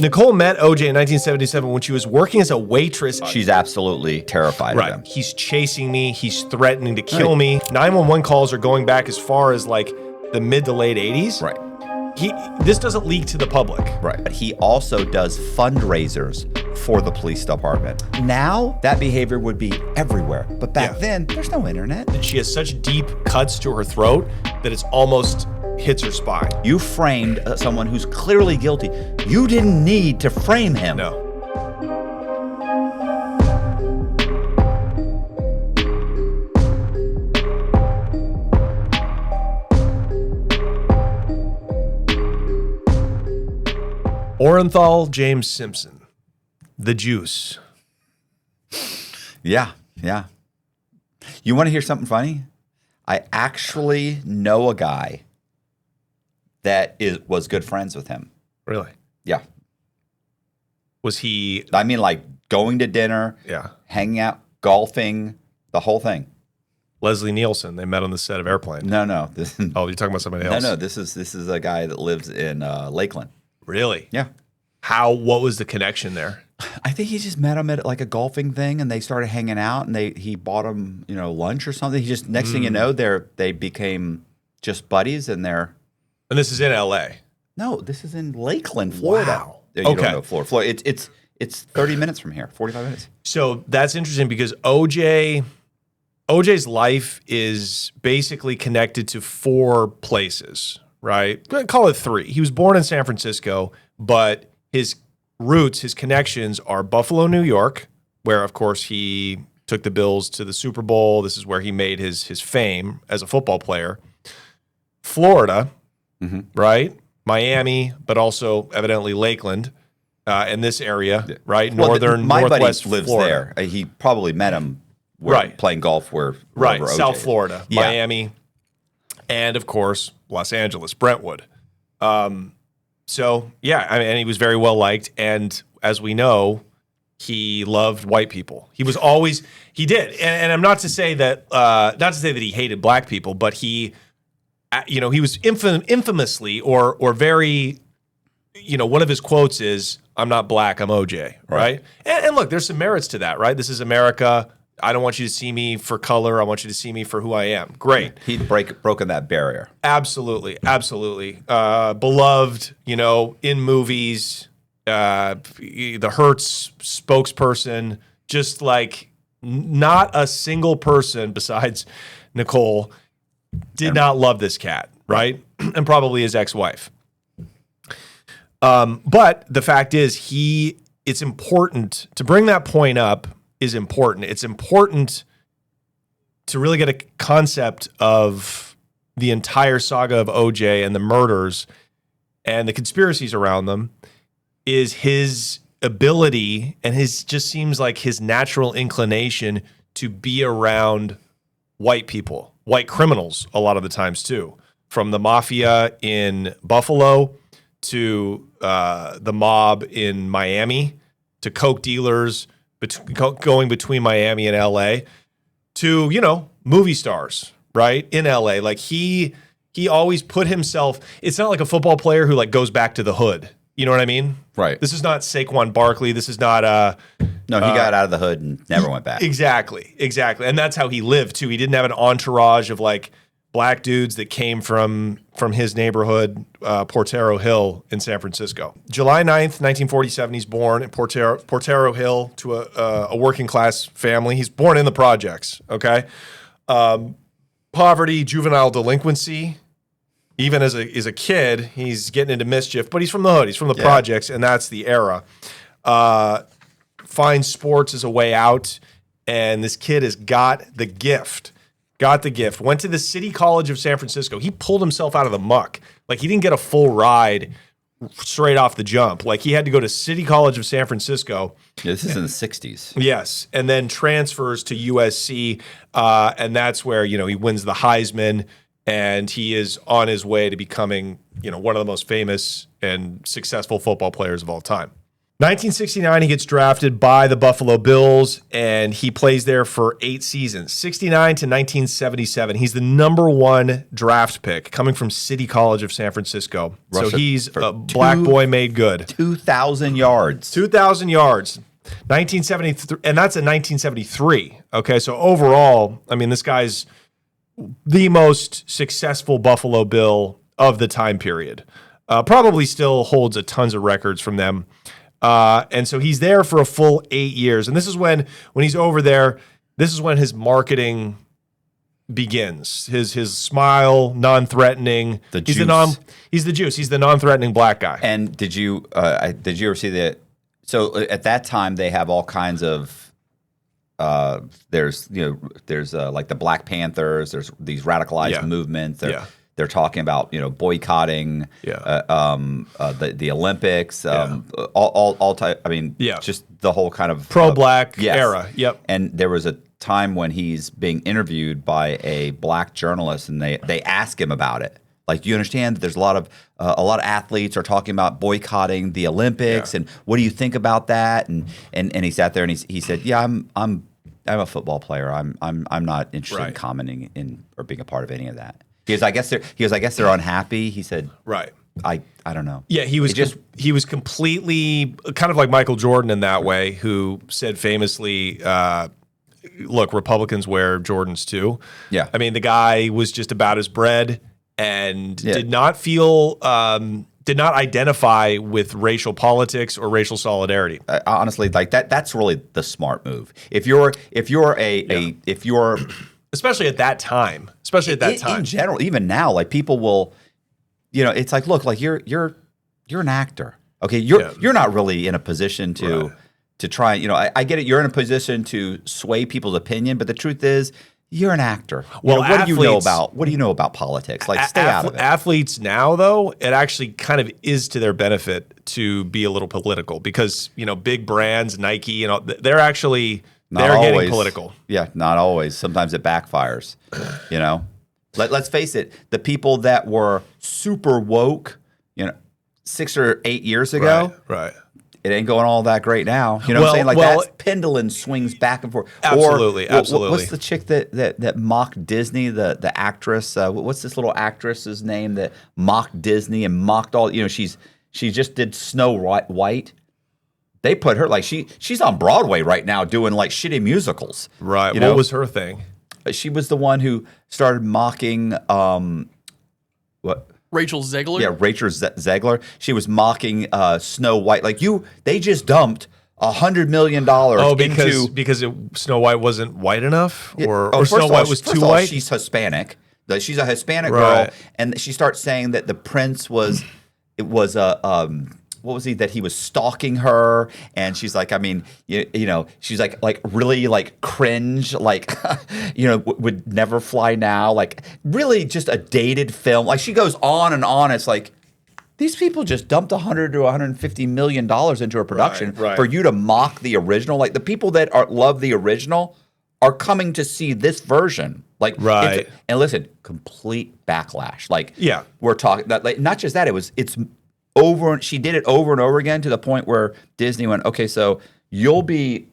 Nicole met OJ in 1977 when she was working as a waitress. She's absolutely terrified of him. He's chasing me. He's threatening to kill me. 911 calls are going back as far as like the mid to late 80s. Right. This doesn't leak to the public. Right. But he also does fundraisers for the police department. Now, that behavior would be everywhere. But back then, there's no internet. And she has such deep cuts to her throat that it's almost hits her spine. You framed someone who's clearly guilty. You didn't need to frame him. No. Orenthal James Simpson, the juice. Yeah. You want to hear something funny? I actually know a guy that was good friends with him. Really? Yeah. Was he? I mean, like going to dinner, hanging out, golfing, the whole thing. Leslie Nielsen. They met on the set of Airplane. No. You're talking about somebody else? No. This is a guy that lives in Lakeland. Really? Yeah. What was the connection there? I think he just met him at like a golfing thing, and they started hanging out, and he bought him, lunch or something. He just next thing you know, they became just buddies, and they're. And this is in L.A. No, this is in Lakeland, Florida. Wow. You don't know Florida. It's 30 minutes from here, 45 minutes. So that's interesting because OJ's life is basically connected to 4 places, right? Call it 3. He was born in San Francisco, but his roots, his connections are Buffalo, New York, where, of course, he took the Bills to the Super Bowl. This is where he made his fame as a football player. Florida, right? Miami, but also evidently Lakeland, in this area, right? Northern, my northwest buddy lives Florida. there. He probably met him playing golf wherever South OJ is. Florida, Yeah. Miami, and of course, Los Angeles, Brentwood. So, yeah, and he was very well liked. And as we know, he loved white people. He did. And I'm not to say that he hated black people, but he was infamously or very, one of his quotes is, "I'm not black, I'm OJ," right? And look, there's some merits to that, right? This is America. I don't want you to see me for color. I want you to see me for who I am. Great. He'd broken that barrier. Absolutely. Beloved, in movies, the Hertz spokesperson, just like not a single person besides Nicole did not love this cat, right? And probably his ex-wife. But the fact is it's important to bring that point up. Is important. It's important to really get a concept of the entire saga of OJ and the murders and the conspiracies around them is his ability and just seems like his natural inclination to be around white people, white criminals a lot of the times too, from the Mafia in Buffalo to the mob in Miami to coke dealers going between Miami and LA to, movie stars, right? In LA. Like he always put himself, it's not like a football player who like goes back to the hood. You know what I mean? Right. This is not Saquon Barkley. This is not No, he got out of the hood and never went back. Exactly. And that's how he lived too. He didn't have an entourage of like black dudes that came from his neighborhood, Portero Hill in San Francisco. July 9th, 1947, he's born at Portero Hill to a working class family. He's born in the projects, okay? Poverty, juvenile delinquency. Even as a kid, he's getting into mischief, but he's from the hood. He's from the projects, and that's the era. Finds sports as a way out, and this kid has got the gift. Went to the City College of San Francisco. He pulled himself out of the muck. Like, he didn't get a full ride straight off the jump. Like, he had to go to City College of San Francisco. Yeah, this is in the 60s. Yes, and then transfers to USC, and that's where, he wins the Heisman, and he is on his way to becoming, one of the most famous and successful football players of all time. 1969, he gets drafted by the Buffalo Bills, and he plays there for 8 seasons. 69 to 1977, he's the #1 draft pick coming from City College of San Francisco. So he's a black boy made good. 2,000 yards. 2,000 yards. 1973, and that's in 1973. Okay, so overall, I mean, this guy's the most successful Buffalo Bill of the time period. Probably still holds a tons of records from them. And so he's there for a full 8 years. And this is when he's over there, this is when his marketing begins. His smile, non-threatening. The juice. He's the juice. He's the non-threatening black guy. And did you ever see that? So at that time, they have all kinds of, there's like the Black Panthers, there's these radicalized movements. They're talking about boycotting the Olympics, all type. I mean, just the whole kind of pro-black era. Yep. And there was a time when he's being interviewed by a black journalist, and they ask him about it. Like, do you understand that there's a lot of athletes are talking about boycotting the Olympics, and what do you think about that? And he sat there and he said, "Yeah, I'm a football player. I'm not interested in commenting in or being a part of any of that." He goes, I guess they're unhappy. He said, right. I don't know. Yeah, he was completely kind of like Michael Jordan in that way, who said famously, look, Republicans wear Jordans too. Yeah. I mean, the guy was just about his bread and did not identify with racial politics or racial solidarity. Honestly, like that's really the smart move. If you're especially at that time. In general, even now, like people will, it's like, look, like you're an actor. Okay, you're not really in a position to try. I get it. You're in a position to sway people's opinion, but the truth is, you're an actor. Well, what do you know about politics? Like, stay out of it. Athletes now, though, it actually kind of is to their benefit to be a little political because big brands, Nike, they're actually. They're getting political. Yeah, not always. Sometimes it backfires. Let's face it. The people that were super woke, 6 or 8 years ago, right? It ain't going all that great now. You know what I'm saying? Like that pendulum swings back and forth. Absolutely, absolutely. What's the chick that mocked Disney? The actress. What's this little actress's name that mocked Disney and mocked all? She just did Snow White. They put her like she's on Broadway right now doing like shitty musicals. Right. What was her thing? She was the one who started mocking what? Rachel Zegler? Yeah, Rachel Zegler. She was mocking Snow White. Like they just dumped $100 million because Snow White wasn't white enough, or Snow White was too white. She's Hispanic. She's a Hispanic girl, and she starts saying that the prince was what was he that he was stalking her, and she's like, I mean, she's like really like cringe, like would never fly now, like really just a dated film. Like she goes on and on. It's like these people just dumped $100 to $150 million into a production for you to mock the original. Like the people that love the original are coming to see this version. Like and listen, complete backlash. Like we're talking that like, not just that it's over. She did it over and over again to the point where Disney went, okay, so you'll be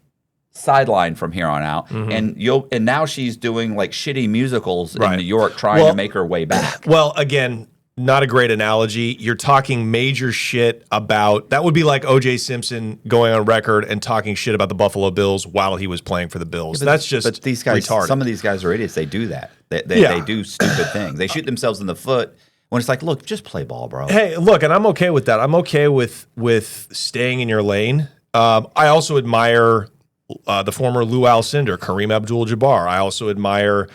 sidelined from here on out, and now she's doing like shitty musicals in New York, trying to make her way back. Well, again, not a great analogy. You're talking major shit about that would be like OJ Simpson going on record and talking shit about the Buffalo Bills while he was playing for the Bills. That's just but these guys, retarded. Some of these guys are idiots. They do that. They do stupid things. They shoot themselves in the foot. When it's like, look, just play ball, bro. Hey, look, and I'm okay with that. I'm okay with staying in your lane. I also admire the former Lou Alcindor, Kareem Abdul-Jabbar. I also admire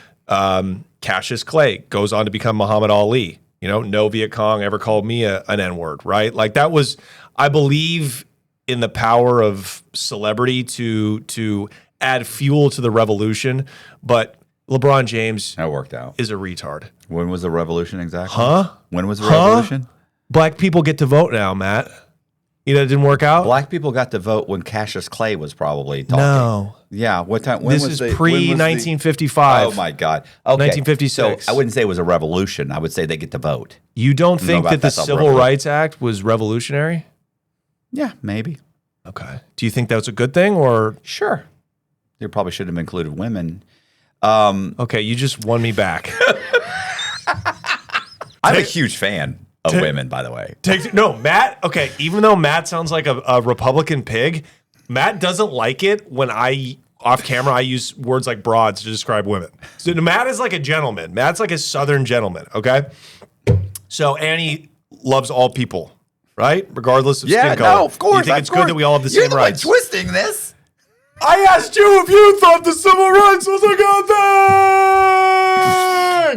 Cassius Clay, goes on to become Muhammad Ali. No Viet Cong ever called me an N-word, right? Like that was, I believe in the power of celebrity to add fuel to the revolution, but LeBron James that worked out. Is a retard. When was the revolution exactly? Huh? When was the revolution? Black people get to vote now, Matt. It didn't work out? Black people got to vote when Cassius Clay was probably talking. No. Yeah. What time? This is pre-1955. Oh, my God. Okay. 1956. So I wouldn't say it was a revolution. I would say they get to vote. You don't think that the Civil Rights Act was revolutionary? Yeah, maybe. Okay. Do you think that's a good thing or? Sure. You probably should have included women. Okay, you just won me back. I'm a huge fan of women, by the way. No, Matt, okay, even though Matt sounds like a Republican pig, Matt doesn't like it when off camera, I use words like broads to describe women. So Matt is like a gentleman. Matt's like a Southern gentleman, okay? So Annie loves all people, right? Regardless of skin color. No, of course. You think it's good that we all have the same rights? You're the one twisting this. I asked you if you thought the civil rights was a good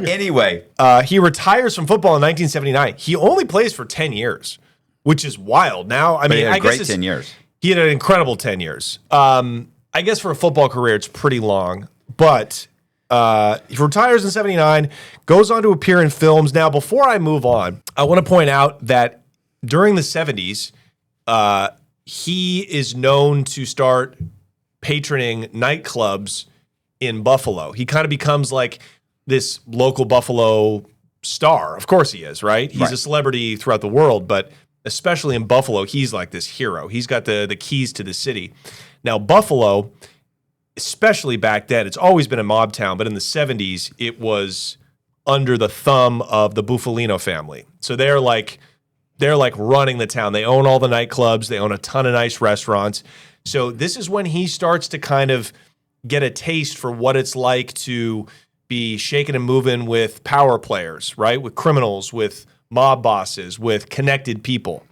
thing! Anyway. He retires from football in 1979. He only plays for 10 years, which is wild. Now, I mean, he had I guess great 10 years. He had an incredible 10 years. I guess for a football career, it's pretty long. But he retires in 79, goes on to appear in films. Now, before I move on, I want to point out that during the 70s, he is known to start patroning nightclubs in Buffalo. He kind of becomes like this local Buffalo star. Of course he is, right? He's a celebrity throughout the world, but especially in Buffalo, he's like this hero. He's got the keys to the city. Now, Buffalo, especially back then, it's always been a mob town, but in the 70s, it was under the thumb of the Bufalino family. So they're like running the town. They own all the nightclubs. They own a ton of nice restaurants. So this is when he starts to kind of get a taste for what it's like to be shaking and moving with power players, right? With criminals, with mob bosses, with connected people.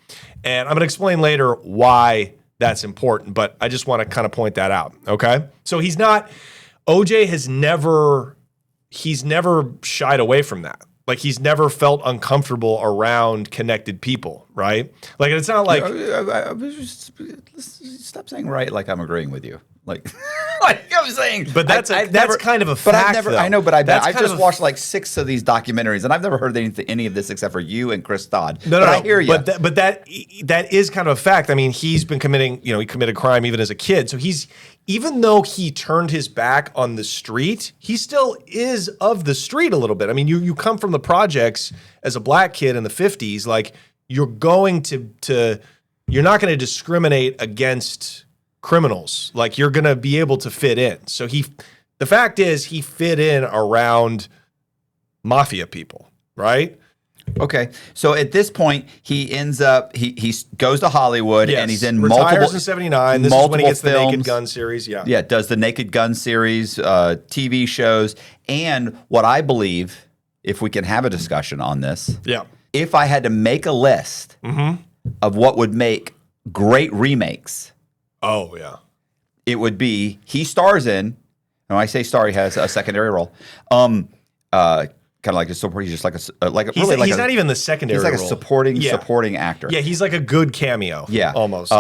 And I'm going to explain later why that's important, but I just want to kind of point that out, okay? So OJ he's never shied away from that. Like, he's never felt uncomfortable around connected people, right? Like, it's not like... Stop saying right like I'm agreeing with you. Like, like I'm saying... But that's kind of a fact, though. I know, but I've just watched like 6 of these documentaries, and I've never heard any of this except for you and Chris Dodd. No, I hear you. But that is kind of a fact. I mean, he's been committing... he committed crime even as a kid. So even though he turned his back on the street, he still is of the street a little bit. I mean, you come from the projects as a black kid in the 50s, like you're going to you're not going to discriminate against criminals. Like, you're going to be able to fit in. So the fact is he fit in around mafia people, right? Okay, so at this point, he ends up he goes to Hollywood, and he's in retires in 79. This is when he gets films. The Naked Gun series. Yeah, does the Naked Gun series, TV shows, and what I believe, if we can have a discussion on this, if I had to make a list of what would make great remakes, it would be he stars in. When I say star, he has a secondary role. Kind of like a support. He's just like he's not even the secondary. He's like role. A supporting actor. Yeah, he's like a good cameo. Yeah, almost.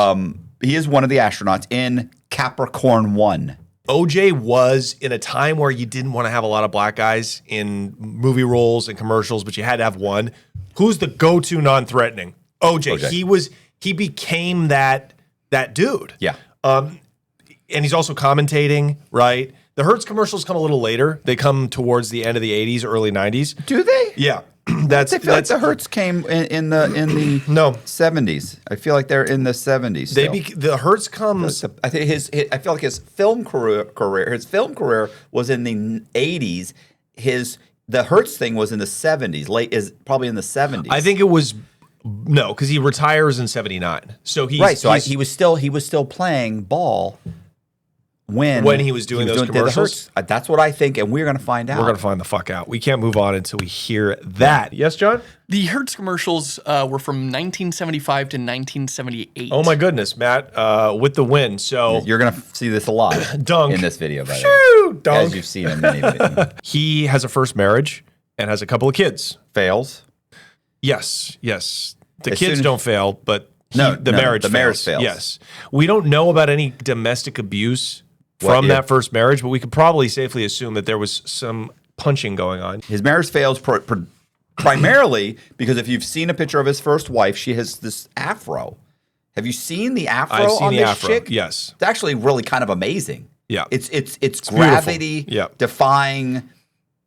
He is one of the astronauts in Capricorn 1. OJ was in a time where you didn't want to have a lot of black guys in movie roles and commercials, but you had to have one. Who's the go-to non-threatening? OJ. He became that dude. Yeah. And he's also commentating, right? The Hertz commercials come a little later. They come towards the end of the 80s, early 90s. Do they? Yeah. I feel like the Hertz came in the 70s. I feel like they're in the 70s. The Hertz comes. I think I feel like his film career was in the 80s. The Hertz thing was in the 70s. Probably in the 70s. I think it was because he retires in 79. So he was still playing ball. When he was doing those commercials? That's what I think, and we're going to find out. We're going to find the fuck out. We can't move on until we hear that. Yes, John? The Hertz commercials were from 1975 to 1978. Oh, my goodness, Matt, with the win. So you're going to see this a lot Dunk. In this video, by the way. Dunk. As you've seen in many videos. He has a first marriage and has a couple of kids. Fails? Yes. The kids don't fail, but the marriage fails. Yes. We don't know about any domestic abuse from that first marriage, but we could probably safely assume that there was some punching going on. His marriage fails primarily because if you've seen a picture of his first wife, she has this afro. Have you seen the afro I've seen on the this afro. chick? Yes. It's actually really kind of amazing. Yeah. It's gravity beautiful. Yeah. defying.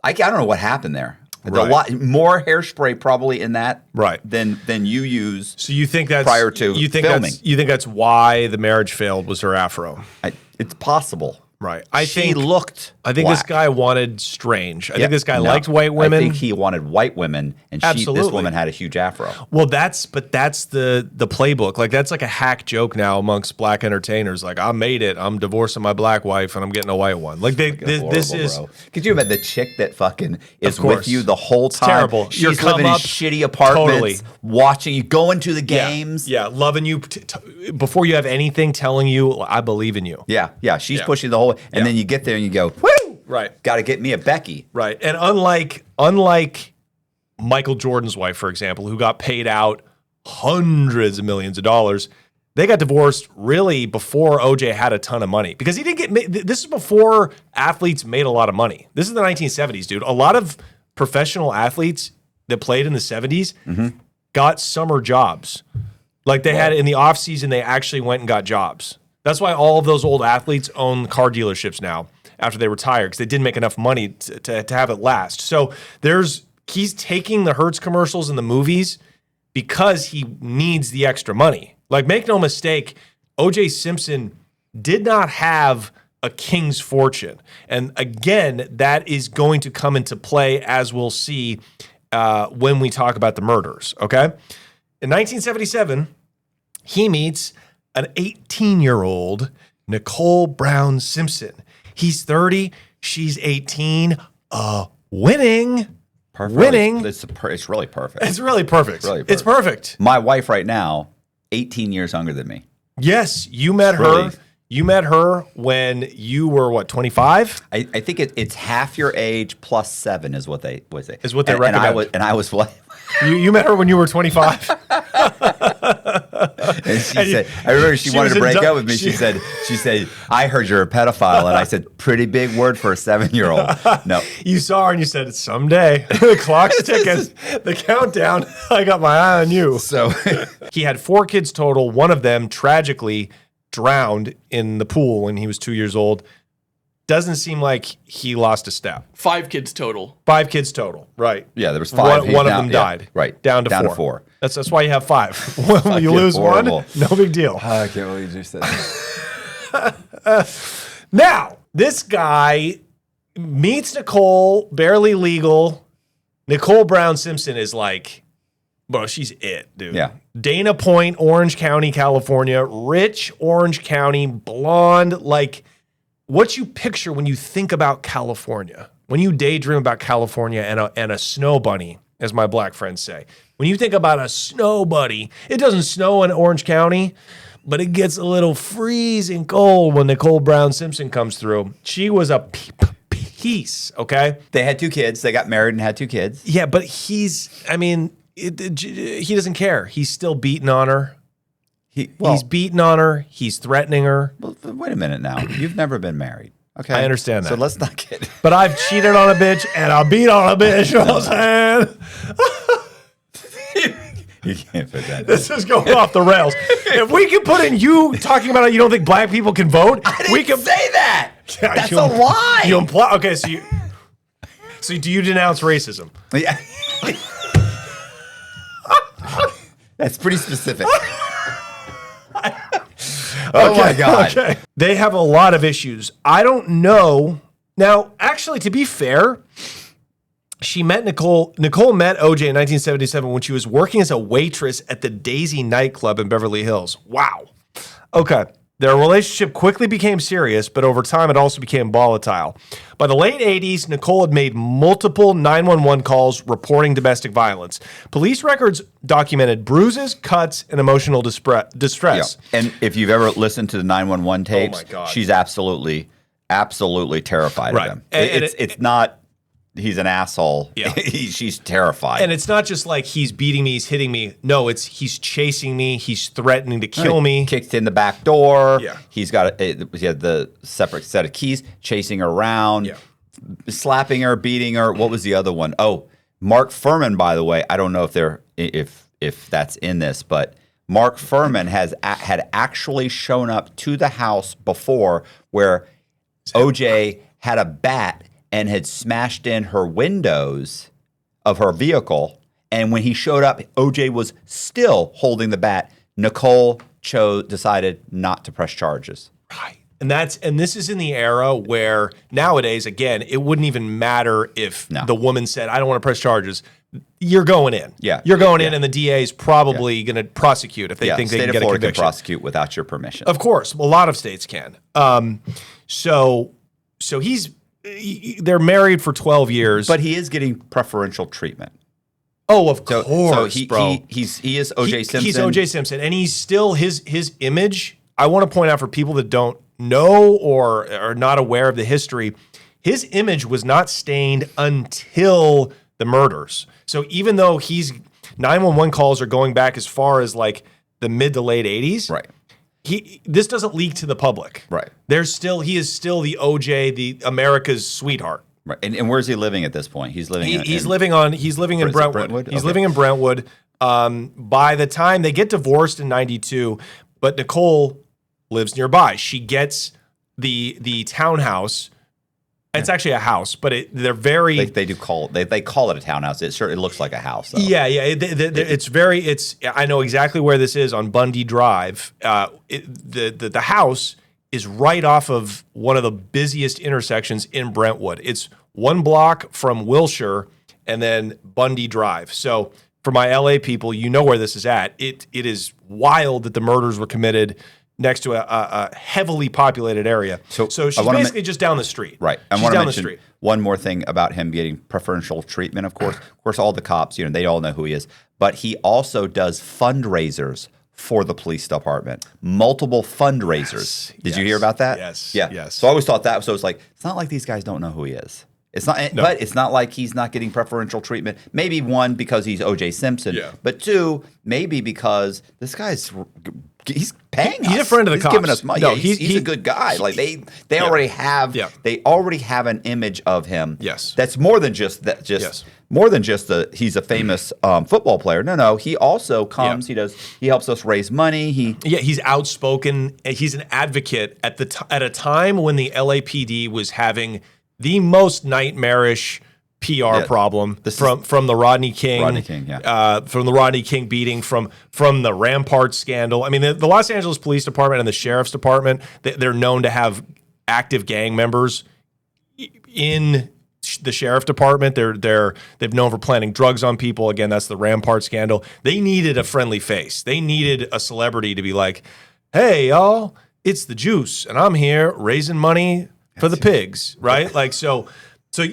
I don't know what happened there. A lot more hairspray probably in that than you use. So you think that's prior to filming? You think that's why the marriage failed was her afro? It's possible. Right. I think this guy wanted strange. I think this guy liked white women. I think he wanted white women, and this woman had a huge afro. Well, that's the playbook. Like that's like a hack joke now amongst black entertainers. Like I made it. I'm divorcing my black wife and I'm getting a white one. Like this is. Bro. Could you imagine the chick that fucking is with you the whole time? It's terrible. She's living in shitty apartments, watching you, going to the games. Yeah, loving you before you have anything, telling you I believe in you. Yeah. She's pushing the whole. And then you get there and you go, woo! Right. Got to get me a Becky. Right. And unlike Michael Jordan's wife, for example, who got paid out hundreds of millions of dollars, they got divorced really before OJ had a ton of money. Because he didn't get, this is before athletes made a lot of money. This is the 1970s, dude. A lot of professional athletes that played in the 70s got summer jobs. Like they had in the off season, they actually went and got jobs. That's why all of those old athletes own car dealerships now after they retire because they didn't make enough money to have it last. So he's taking the Hertz commercials in the movies because he needs the extra money. Like, make no mistake, OJ Simpson did not have a king's fortune. And again, that is going to come into play as we'll see when we talk about the murders, okay? In 1977, he meets an 18-year-old Nicole Brown Simpson. He's 30, she's 18. Winning. Perfect. Winning. It's really perfect. It's really perfect. It's perfect. My wife right now, 18 years younger than me. Yes, you met her. You met her when you were, what, 25? I think it's half your age plus 7 is what they say. Is what they recommend. And I was what? You met her when you were 25? And she said, I remember she wanted to break up with me. She said, I heard you're a pedophile. And I said, pretty big word for a 7-year-old. No. You saw her and you said, someday. The clock's ticking. The countdown. I got my eye on you. So he had 4 kids total. One of them tragically drowned in the pool when he was 2 years old. Doesn't seem like he lost a step. 5 kids total. 5 kids total, right. Yeah, there was 5. One of them died. Right. Down to 4. That's why you have 5. When you lose horrible. 1, no big deal. Oh, I can't believe you just said that. Now, this guy meets Nicole, barely legal. Nicole Brown Simpson is like, bro, she's it, dude. Yeah. Dana Point, Orange County, California. Rich Orange County, blonde, like what you picture when you think about California, when you daydream about California and a snow bunny, as my black friends say. When you think about a snow bunny, it doesn't snow in Orange County, but it gets a little freezing cold when Nicole Brown Simpson comes through. She was a piece, okay? They had 2 kids. They got married and had 2 kids. Yeah, but he doesn't care. He's still beating on her. He's beating on her. He's threatening her. Well, wait a minute now. You've never been married. Okay. I understand that. So let's not get... But I've cheated on a bitch and I beat on a bitch. You know what I'm saying? You can't fit that in. This is going off the rails. If we can put in you talking about how you don't think black people can vote, we can say that. Yeah, that's a lie. You imply. Okay, so do you denounce racism? Yeah. That's pretty specific. Oh my God. Okay. They have a lot of issues. I don't know. Now, actually, to be fair, she met Nicole. Nicole met OJ in 1977 when she was working as a waitress at the Daisy nightclub in Beverly Hills. Wow. Okay. Their relationship quickly became serious, but over time it also became volatile. By the late 80s, Nicole had made multiple 911 calls reporting domestic violence. Police records documented bruises, cuts, and emotional distress. Yeah. And if you've ever listened to the 911 tapes, oh my God. She's absolutely terrified of him. It's not... He's an asshole. Yeah. She's terrified. And it's not just like he's beating me, he's hitting me. No, it's he's chasing me, he's threatening to kill me. Kicked in the back door. Yeah. He had the separate set of keys, chasing her around, slapping her, beating her. What was the other one? Oh, Mark Furman, by the way. I don't know if that's in this, but Mark Furman had actually shown up to the house before where OJ had a bat and had smashed in her windows of her vehicle. And when he showed up, OJ was still holding the bat. Nicole decided not to press charges. Right. And this is in the era where nowadays, again, it wouldn't even matter if the woman said, I don't want to press charges. You're going in. Yeah. You're going in, and the DA is probably going to prosecute if they think they can get a conviction. State of Florida can prosecute without your permission. Of course. A lot of states can. So they're married for 12 years. But he is getting preferential treatment. Oh, of course, bro. He is OJ Simpson. He's OJ Simpson, and he's still his image. I want to point out for people that don't know or are not aware of the history, his image was not stained until the murders. So even though 911 calls are going back as far as like the mid to late 80s, right? This doesn't leak to the public, right? He is still the OJ, the America's sweetheart. Right. And where's he living at this point? He's living he's living in Brentwood. He's living in Brentwood. By the time they get divorced in 92, but Nicole lives nearby. She gets the townhouse. It's actually a house, but they're very they call it a townhouse. It certainly looks like a house, though. Yeah. I know exactly where this is on Bundy Drive. The house is right off of one of the busiest intersections in Brentwood. It's 1 block from Wilshire and then Bundy Drive. So for my LA people, you know where this is at. It is wild that the murders were committed next to a heavily populated area. So she's basically just down the street. Right. I want to mention one more thing about him getting preferential treatment, of course. Of course, all the cops, they all know who he is. But he also does fundraisers for the police department. Multiple fundraisers. Did you hear about that? Yes. Yeah. Yes. So I always thought that. So it's like, it's not like these guys don't know who he is. It's not, but it's not like he's not getting preferential treatment. Maybe one, because he's OJ Simpson. Yeah. But two, maybe because this guy's he's paying us. He's a friend of the cops. He's giving us money. No, he's a good guy. Like they already have they already have an image of him. Yes. That's more than just that. More than just he's a famous football player. No. He also comes. He helps us raise money. He's outspoken. He's an advocate at a time when the LAPD was having the most nightmarish PR problem from the Rodney King, from the Rodney King beating, from the Rampart scandal. I mean, the Los Angeles Police Department and the Sheriff's Department, they're known to have active gang members in the Sheriff Department. They've known for planting drugs on people. Again, that's the Rampart scandal. They needed a friendly face. They needed a celebrity to be like, "Hey, y'all, it's the Juice, and I'm here raising money for the pigs," right? Like so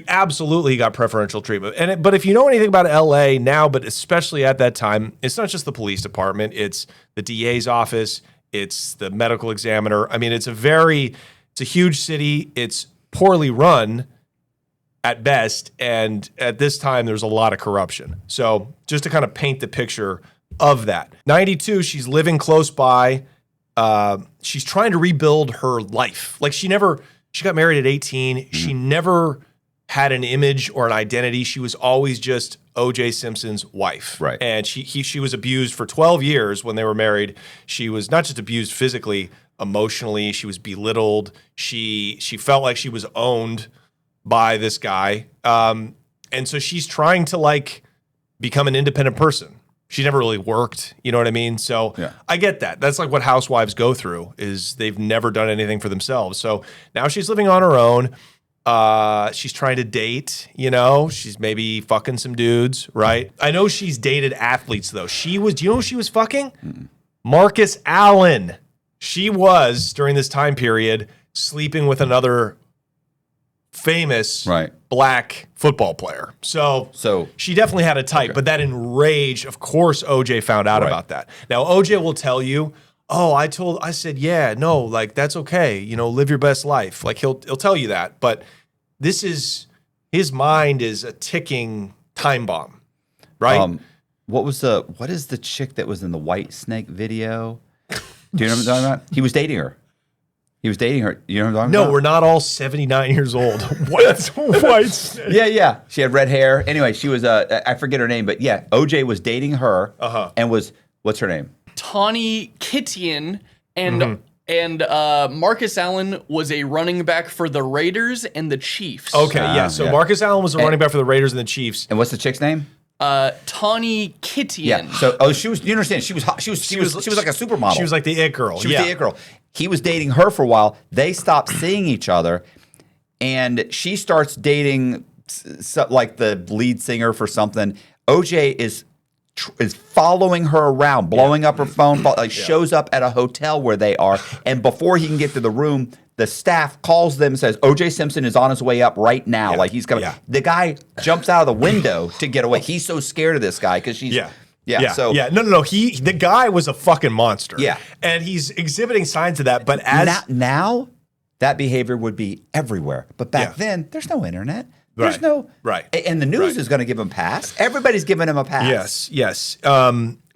absolutely he got preferential treatment. But if you know anything about LA now, but especially at that time, it's not just the police department, it's the DA's office, it's the medical examiner. I mean, it's a huge city, it's poorly run at best, and at this time there's a lot of corruption. So just to kind of paint the picture of that. 92, she's living close by. She's trying to rebuild her life. Like she got married at 18. Mm-hmm. She never had an image or an identity. She was always just OJ Simpson's wife. Right. And she was abused for 12 years when they were married. She was not just abused physically, emotionally. She was belittled. She felt like she was owned by this guy. And so she's trying to become an independent person. She never really worked, you know what I mean? So I get that. That's like what housewives go through, is they've never done anything for themselves. So now she's living on her own. She's trying to date, she's maybe fucking some dudes, right? I know she's dated athletes though. Do you know who she was fucking? Mm-mm. Marcus Allen. She was, during this time period, sleeping with another famous black football player. So she definitely had a type, but that enraged, of course, OJ found out about that. Now, OJ will tell you, I said, yeah, no, that's okay. Live your best life. He'll tell you that, but his mind is a ticking time bomb, right? What is the chick that was in the White Snake video? Do you know what I'm talking about? He was dating her. You know what I'm talking about? No, we're not all 79 years old. White Snake. Yeah. She had red hair. Anyway, she was, I forget her name, but yeah, OJ was dating her and what's her name? Tawny Kitian, and And Marcus Allen was a running back for the Raiders and the Chiefs. Okay, yeah. So Marcus Allen was a running back for the Raiders and the Chiefs. And what's the chick's name? Tawny Kitian. Yeah. So, she was. You understand? She was like a supermodel. She was like the it girl. She was the it girl. He was dating her for a while. They stopped seeing each other, and she starts dating like the lead singer for something. OJ is following her around, blowing up her phone, shows up at a hotel where they are, and before he can get to the room, the staff calls them and says, OJ Simpson is on his way up right now. Yeah. Like he's coming. Yeah. The guy jumps out of the window to get away. He's so scared of this guy because she's No. The guy was a fucking monster. Yeah. And he's exhibiting signs of that. But as now that behavior would be everywhere. But back then, there's no internet. There's no and the news is going to give him a pass. Everybody's giving him a pass. Yes.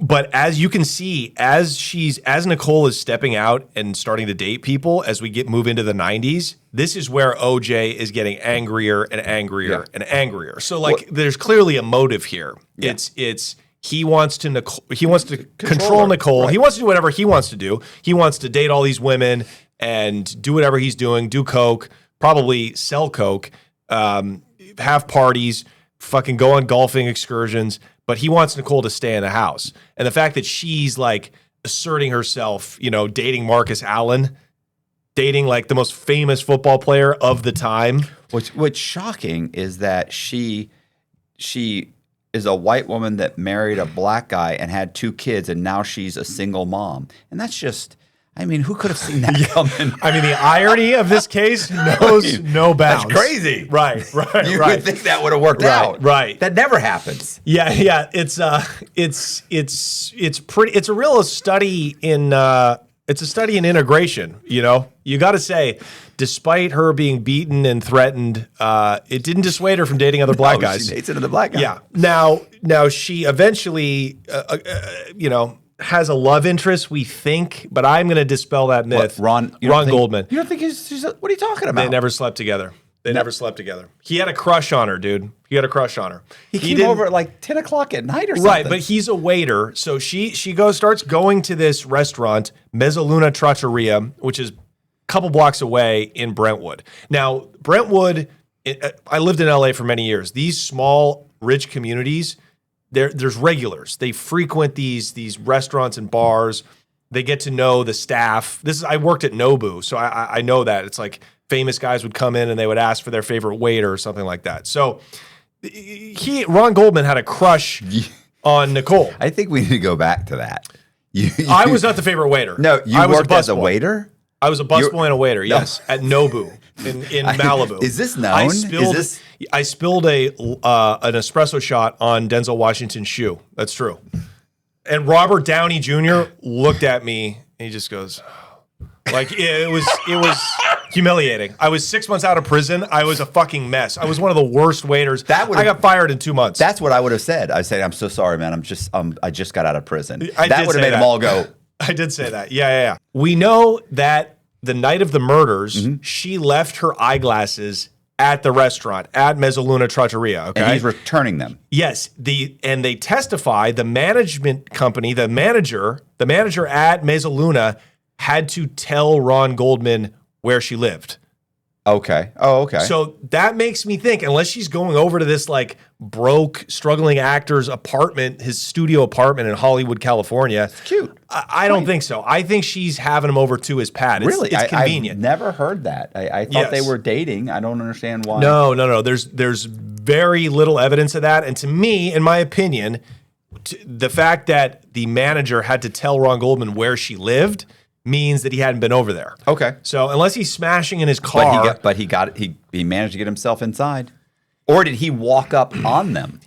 But as you can see, as Nicole is stepping out and starting to date people, as we move into the 90s, this is where OJ is getting angrier and angrier and angrier. So there's clearly a motive here. Yeah. It's he wants to control Nicole. Right. He wants to do whatever he wants to do. He wants to date all these women and do whatever he's doing, do coke, probably sell coke. Have parties, fucking go on golfing excursions, but he wants Nicole to stay in the house. And the fact that she's like asserting herself, dating Marcus Allen, dating like the most famous football player of the time. What's shocking is that she is a white woman that married a black guy and had 2 kids, and now she's a single mom. And that's just... who could have seen that coming? The irony of this case knows no bounds. That's crazy. Right. You would think that would have worked out. Right. That never happens. Yeah. It's a real study in it's a study in integration, You got to say, despite her being beaten and threatened, it didn't dissuade her from dating other black guys. She dates another black guy. Yeah. Now she eventually has a love interest, we think, but I'm going to dispel that myth. Ron Goldman. You don't think what are you talking about? They never slept together. Never slept together. He had a crush on her, dude. He had a crush on her. He came over at like 10 o'clock at night or something. Right, but he's a waiter. So she starts going to this restaurant, Mezzaluna Trattoria, which is a couple blocks away in Brentwood. Now, Brentwood, I lived in LA for many years. These small, rich communities, there's regulars. They frequent these restaurants and bars. They get to know the staff. I worked at Nobu, so I know that. It's like famous guys would come in and they would ask for their favorite waiter or something like that. So Ron Goldman had a crush on Nicole. I think we need to go back to that. I was not the favorite waiter. No, you worked as a waiter? I was a busboy and a waiter, yes, at Nobu in Malibu. Is this known? I spilled an espresso shot on Denzel Washington's shoe. That's true. And Robert Downey Jr. looked at me and he just goes, like it was humiliating. I was 6 months out of prison. I was a fucking mess. I was one of the worst waiters. I got fired in 2 months. That's what I would have said. I said, I'm so sorry, man. I just got out of prison. That would have made them all go. I did say that. Yeah. We know that the night of the murders, she left her eyeglasses at the restaurant at Mezzaluna Trattoria. Okay, and he's returning them. Yes, and they testify. The management company, the manager at Mezzaluna had to tell Ron Goldman where she lived. Okay. Oh, okay. So that makes me think, unless she's going over to this like broke, struggling actor's apartment, his studio apartment in Hollywood, California. It's cute. I don't think so. I think she's having him over to his pad. Really? It's convenient. I've never heard that. I thought they were dating. I don't understand why. No. There's very little evidence of that. And to me, in my opinion, the fact that the manager had to tell Ron Goldman where she lived means that he hadn't been over there. Okay. So unless he's smashing in his car, he managed to get himself inside, or did he walk up on them?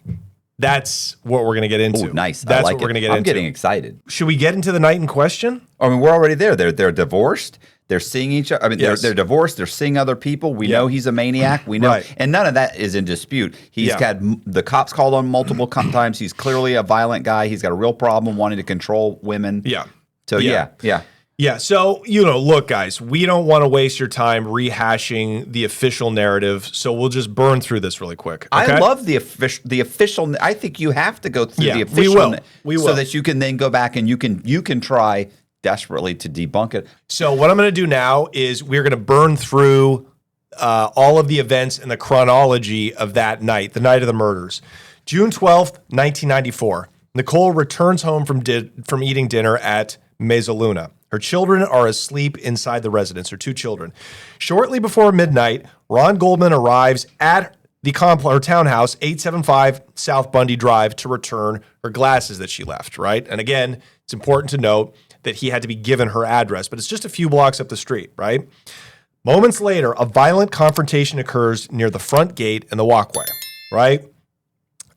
That's what we're going to get into. Oh, nice. That's what we're going to get into. I'm getting excited. Should we get into the night in question? We're already there. They're divorced. They're seeing each other. They're divorced. They're seeing other people. We know he's a maniac. We know, and none of that is in dispute. He's had the cops called on multiple times. He's clearly a violent guy. He's got a real problem wanting to control women. Yeah. So yeah. Yeah, so, look, guys, we don't want to waste your time rehashing the official narrative, so we'll just burn through this really quick. Okay? I love the official. I think you have to go through the official. We will. So that you can then go back and you can try desperately to debunk it. So what I'm going to do now is we're going to burn through all of the events and the chronology of that night, the night of the murders. June 12th, 1994. Nicole returns home from eating dinner at Mezzaluna. Her children are asleep inside the residence, her 2 children. Shortly before midnight, Ron Goldman arrives at the townhouse, 875 South Bundy Drive, to return her glasses that she left, right? And again, it's important to note that he had to be given her address, but it's just a few blocks up the street, right? Moments later, a violent confrontation occurs near the front gate and the walkway, right?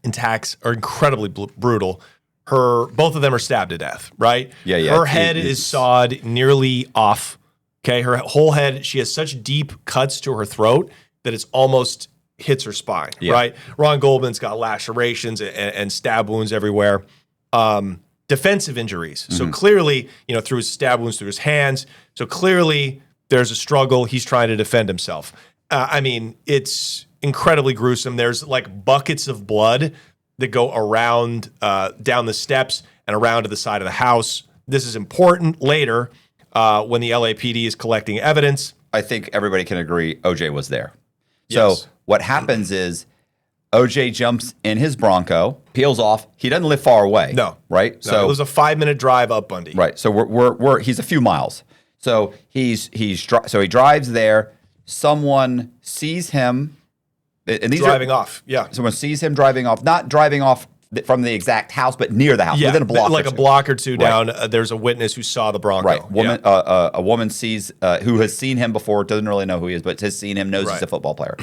Attacks are incredibly brutal. Both of them are stabbed to death, right? Yeah. Her head is sawed nearly off. Okay, her whole head. She has such deep cuts to her throat that it's almost hits her spine, right? Ron Goldman's got lacerations and stab wounds everywhere. Defensive injuries. So clearly, through his stab wounds through his hands. So clearly, there's a struggle. He's trying to defend himself. It's incredibly gruesome. There's like buckets of blood that go around down the steps and around to the side of the house. This is important later when the LAPD is collecting evidence. I think everybody can agree OJ was there. So what happens is OJ jumps in his Bronco, peels off. He doesn't live far away. No. Right? No, it was a 5-minute drive up Bundy. Right. So he's a few miles. So he drives there. Someone sees him. And these driving off. Yeah. Someone sees him driving off, not driving off from the exact house, but near the house, within a block like or a two. block or two down. There's a witness who saw the Bronco. Right. A woman sees, who has seen him before, doesn't really know who he is, but has seen him, knows he's a football player.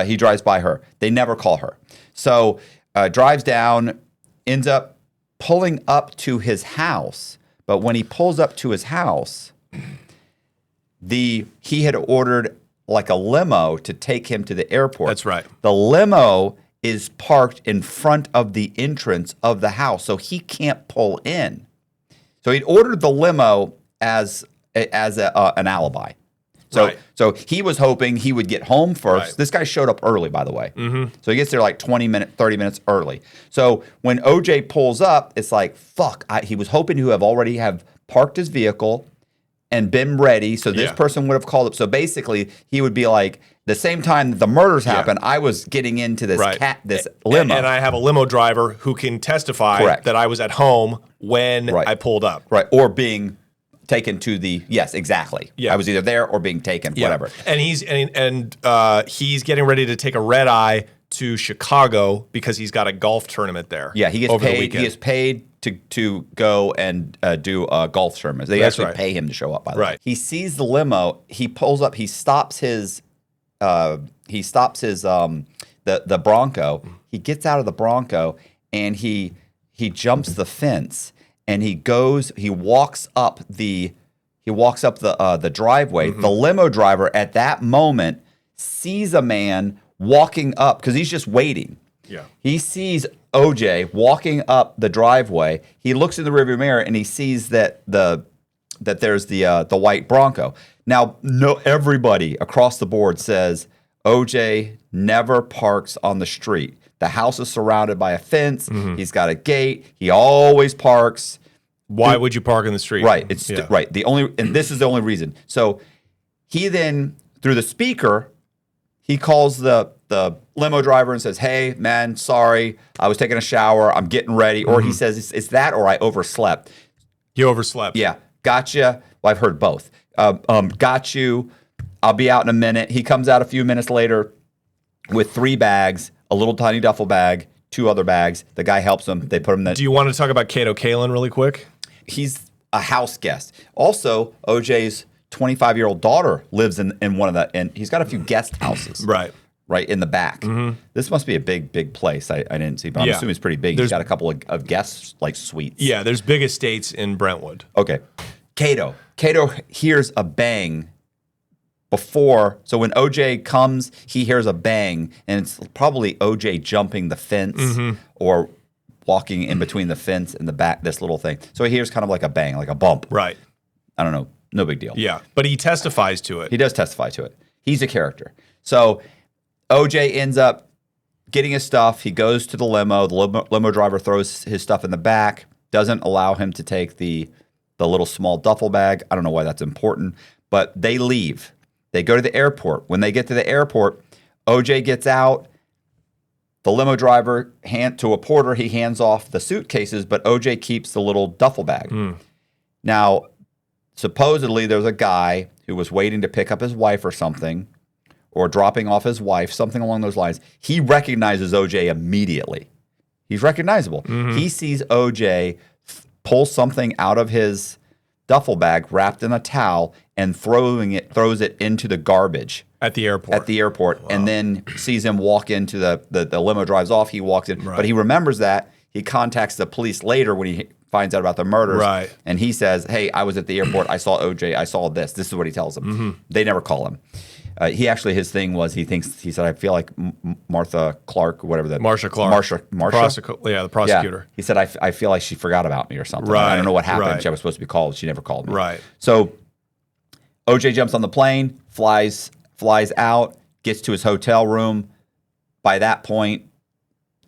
He drives by her. They never call her. So drives down, ends up pulling up to his house. But when he pulls up to his house, he had ordered like a limo to take him to the airport. That's right. The limo is parked in front of the entrance of the house, so he can't pull in. So he'd ordered the limo as an alibi. So he was hoping he would get home first. Right. This guy showed up early, by the way. So he gets there like 30 minutes early. So when OJ pulls up, it's like, fuck. He was hoping to already have parked his vehicle and been ready, so this person would have called up. So basically, he would be like, the same time that the murders happened, I was getting into this this limo. And I have a limo driver who can testify that I was at home when I pulled up. Right, or being taken to the, yes, exactly. Yeah. I was either there or being taken, whatever. And he's getting ready to take a red eye to Chicago because he's got a golf tournament there. Yeah, he gets over paid. The weekend. He gets paid to go and do a golf tournament. They actually pay him to show up. By the way, he sees the limo. He pulls up. He stops his. The Bronco. He gets out of the Bronco and he jumps the fence and he walks up the driveway. The limo driver at that moment sees a man walking up because he's just waiting. Yeah. He sees OJ walking up the driveway. He looks in the rearview mirror and he sees that there's the white Bronco. Now, everybody across the board says OJ never parks on the street. The house is surrounded by a fence. He's got a gate. He always parks. Why would you park in the street? Right. It's right. And this is the only reason. So he then, through the speaker, he calls the limo driver and says, "Hey, man, sorry. I was taking a shower. I'm getting ready." Or he says, "It's that or I overslept." You overslept. Yeah. Gotcha. Well, I've heard both. Got you. I'll be out in a minute. He comes out a few minutes later with 3 bags, a little tiny duffel bag, 2 other bags. The guy helps him. They put him in. Do you want to talk about Kato Kalin really quick? He's a house guest. Also, OJ's 25-year-old daughter lives in one of the, and he's got a few guest houses. Right in the back. This must be a big place. I didn't see, but I'm assuming it's pretty big. He's got a couple of guest like suites. Yeah, there's big estates in Brentwood. Okay. Kato hears a bang before. So when OJ comes, he hears a bang, and it's probably OJ jumping the fence or walking in between the fence and the back, this little thing. So he hears kind of like a bang, like a bump. Right. I don't know. No big deal. Yeah, but he testifies to it. He does testify to it. He's a character. So OJ ends up getting his stuff. He goes to the limo. The limo driver throws his stuff in the back, doesn't allow him to take the the little small duffel bag. I don't know why that's important, but they leave. They go to the airport. When they get to the airport, OJ gets out. The limo driver to a porter, he hands off the suitcases, but OJ keeps the little duffel bag. Now, supposedly there's a guy who was waiting to pick up his wife or something, or dropping off his wife, something along those lines. He recognizes OJ immediately. He's recognizable. He sees OJ pull something out of his duffel bag wrapped in a towel and throws it into the garbage. At the airport. Wow. And then sees him walk into the limo drives off. He walks in. Right. But he remembers that. He contacts the police later when he finds out about the murders. Right. And he says, hey, I was at the airport. I saw OJ. I saw this. This is what he tells them. They never call him. His thing was he said, I feel like Martha Clark, whatever that. Marsha Clark. Marsha? The prosecutor. Yeah. He said, I feel like she forgot about me or something. Right. I don't know what happened. Right. She was supposed to be called. She never called me. Right. So OJ jumps on the plane, flies out, gets to his hotel room. By that point,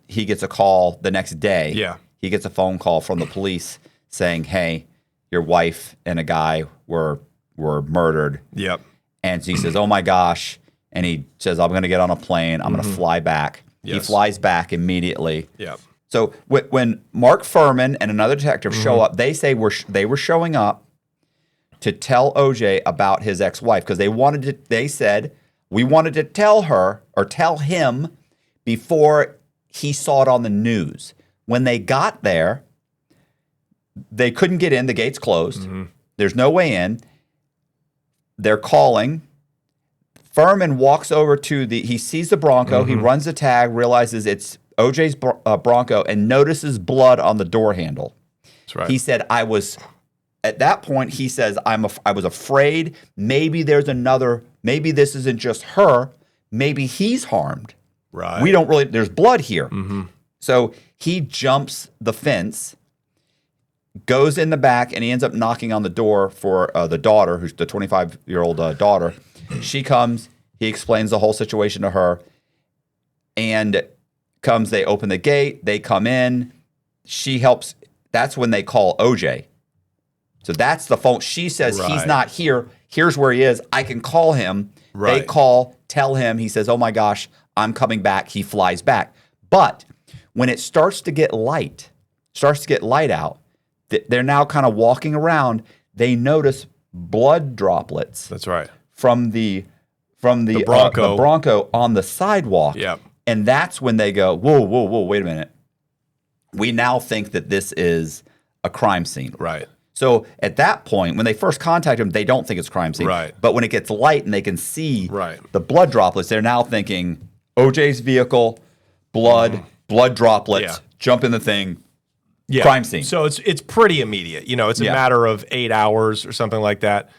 he gets a call the next day. Yeah. He gets a phone call from the police saying, hey, your wife and a guy were murdered. Yep. And so he says, oh my gosh. And he says, I'm going to get on a plane. I'm going to fly back. Yes. He flies back immediately. Yep. So when Mark Furman and another detective show up, they say they were showing up to tell OJ about his ex-wife because they said, we wanted to tell her or tell him before he saw it on the news. When they got there, they couldn't get in. The gate's closed. There's no way in. They're calling. Furman walks over he sees the Bronco. He runs the tag, realizes it's OJ's Bronco, and notices blood on the door handle. That's right. He said, at that point, he says, I was afraid maybe maybe this isn't just her. Maybe he's harmed. Right. There's blood here. So he jumps the fence, goes in the back, and he ends up knocking on the door for the daughter, who's the 25-year-old daughter. She comes. He explains the whole situation to her. And they open the gate. They come in. She helps. That's when they call OJ. So that's the phone. She says, he's not here. Here's where he is. I can call him. Right. They call, tell him. He says, oh my gosh, I'm coming back. He flies back. But when it starts to get light out, they're now kind of walking around. They notice blood droplets. That's right. From the Bronco. The Bronco on the sidewalk. Yep. And that's when they go, whoa, wait a minute. We now think that this is a crime scene. Right. So at that point, when they first contact him, they don't think it's a crime scene. Right. But when it gets light and they can see Right. the blood droplets, they're now thinking OJ's vehicle, blood droplets, jump in the thing, crime scene. So it's pretty immediate. It's a matter of 8 hours or something like that.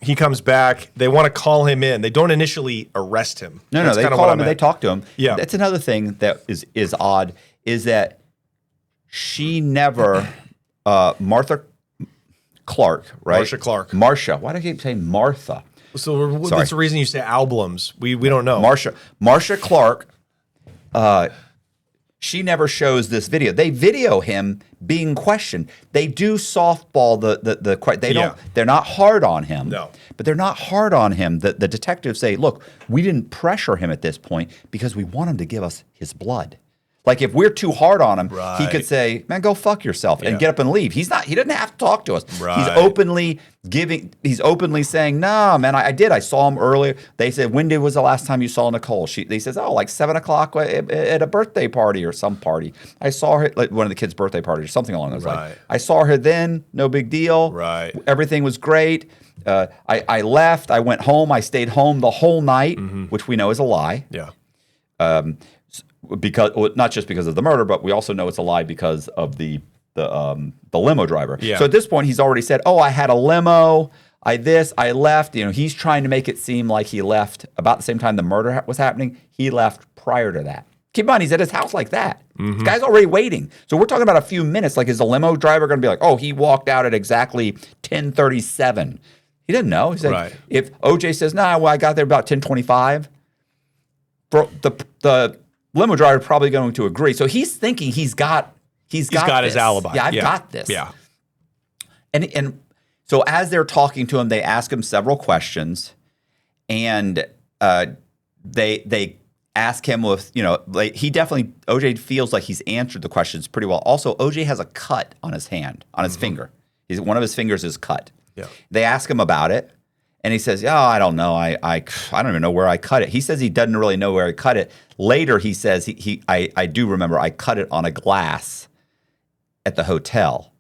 He comes back. They want to call him in. They don't initially arrest him. No, they call him and they talk to him. Yeah. That's another thing that is odd is that she never, Martha Clark, right? Marsha Clark. Marsha. Why do I keep saying Martha? So that's the reason you say albums. We don't know. Marsha Clark, she never shows this video. They video him being questioned. They do softball they're not hard on him. No. But they're not hard on him. The detectives say, look, we didn't pressure him at this point because we want him to give us his blood. Like if we're too hard on him, he could say, man, go fuck yourself and get up and leave. He doesn't have to talk to us. Right. He's openly saying, nah, man, I did. I saw him earlier. They said, when was the last time you saw Nicole? They says, like 7 o'clock at a birthday party or some party. I saw her, like one of the kids' birthday parties or something along those lines. I saw her then, no big deal. Right. Everything was great. I left. I went home. I stayed home the whole night, which we know is a lie. Yeah. Not just because of the murder, but we also know it's a lie because of the limo driver. Yeah. So at this point, he's already said, "Oh, I had a limo. I left." He's trying to make it seem like he left about the same time the murder was happening. He left prior to that. Keep in mind, he's at his house like that. This guy's already waiting. So we're talking about a few minutes. Like, is the limo driver going to be like, "Oh, he walked out at exactly 10:37"? He didn't know. He said, if OJ says, "Nah, well, I got there about 10:25," the limo driver probably going to agree. So he's thinking he's got his alibi. Yeah, I've got this. Yeah. And so as they're talking to him, they ask him several questions, and they ask him with, like, he definitely, OJ feels like he's answered the questions pretty well. Also, OJ has a cut on his hand, on his finger. One of his fingers is cut. Yeah. They ask him about it, and he says, "Yeah, I don't know. I don't even know where I cut it." He says he doesn't really know where he cut it. Later, he says I do remember I cut it on a glass at the hotel.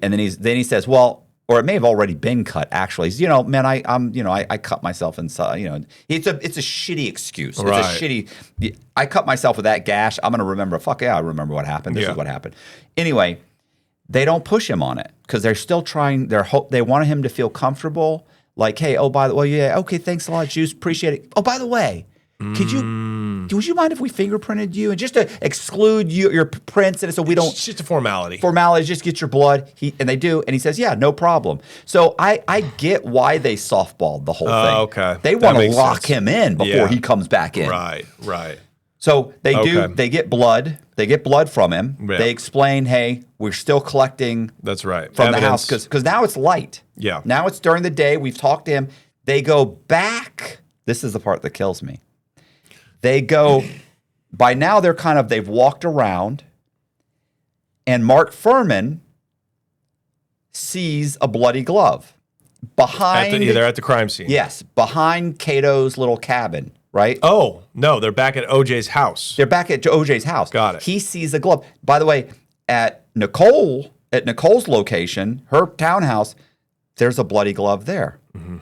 And then he says, well, or it may have already been cut. Actually, he's, man, I cut myself inside. It's a shitty excuse. It's a shitty. I cut myself with that gash. I'm gonna remember. Fuck yeah, I remember what happened. This is what happened. Anyway, they don't push him on it because they're still trying. They want him to feel comfortable. Like, hey, oh, by the way, yeah, okay, thanks a lot, Juice, appreciate it. Oh, by the way, would you mind if we fingerprinted you and just to exclude your prints, and so we don't? It's just a formality. Formality, just get your blood. And they do, and he says, yeah, no problem. So I get why they softballed the whole thing. Okay, they want to lock him in before he comes back in. Right. So they do. They get blood. They get blood from him. Yeah. They explain, hey, we're still collecting. That's right. From evidence. The house because now it's light. Yeah. Now it's during the day. We've talked to him. They go back. This is the part that kills me. They go. By now they've walked around, and Mark Furman sees a bloody glove behind. They're at the crime scene. Yes, behind Cato's little cabin. Right? Oh, no, they're back at OJ's house. They're back at OJ's house. Got it. He sees the glove. By the way, at Nicole's location, her townhouse, there's a bloody glove there. Mm-hmm.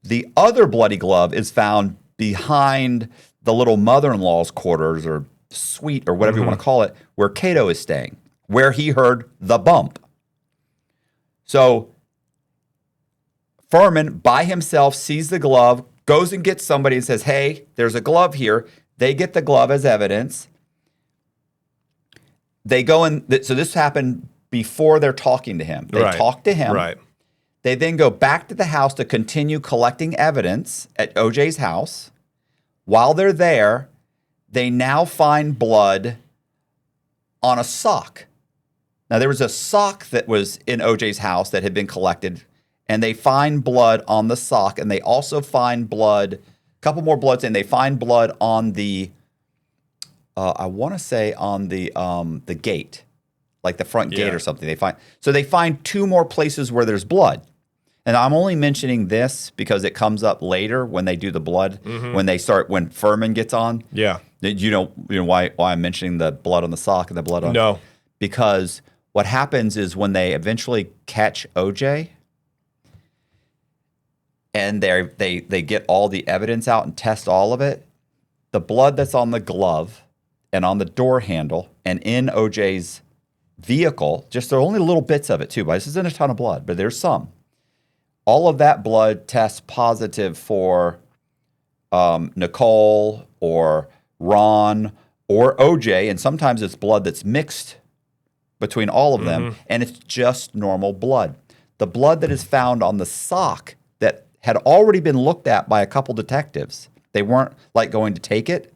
The other bloody glove is found behind the little mother-in-law's quarters or suite or whatever you want to call it, where Cato is staying, where he heard the bump. So Furman, by himself, sees the glove, goes and gets somebody and says, hey, there's a glove here. They get the glove as evidence. They go in. So this happened before they're talking to him. They talk to him. Right. They then go back to the house to continue collecting evidence at OJ's house. While they're there, they now find blood on a sock. Now, there was a sock that was in OJ's house that had been collected, and they find blood on the sock, and they also find blood, a couple more bloods, and they find blood on the, I want to say on the gate, like the front gate or something. They find two more places where there's blood. And I'm only mentioning this because it comes up later when they do the blood, when Furman gets on. Yeah. You know why I'm mentioning the blood on the sock and the blood on? No. Because what happens is when they eventually catch OJ, and they get all the evidence out and test all of it, the blood that's on the glove and on the door handle and in OJ's vehicle, just there are only little bits of it too, but this isn't a ton of blood, but there's some. All of that blood tests positive for Nicole or Ron or OJ, and sometimes it's blood that's mixed between all of them, and it's just normal blood. The blood that is found on the sock that had already been looked at by a couple detectives. They weren't going to take it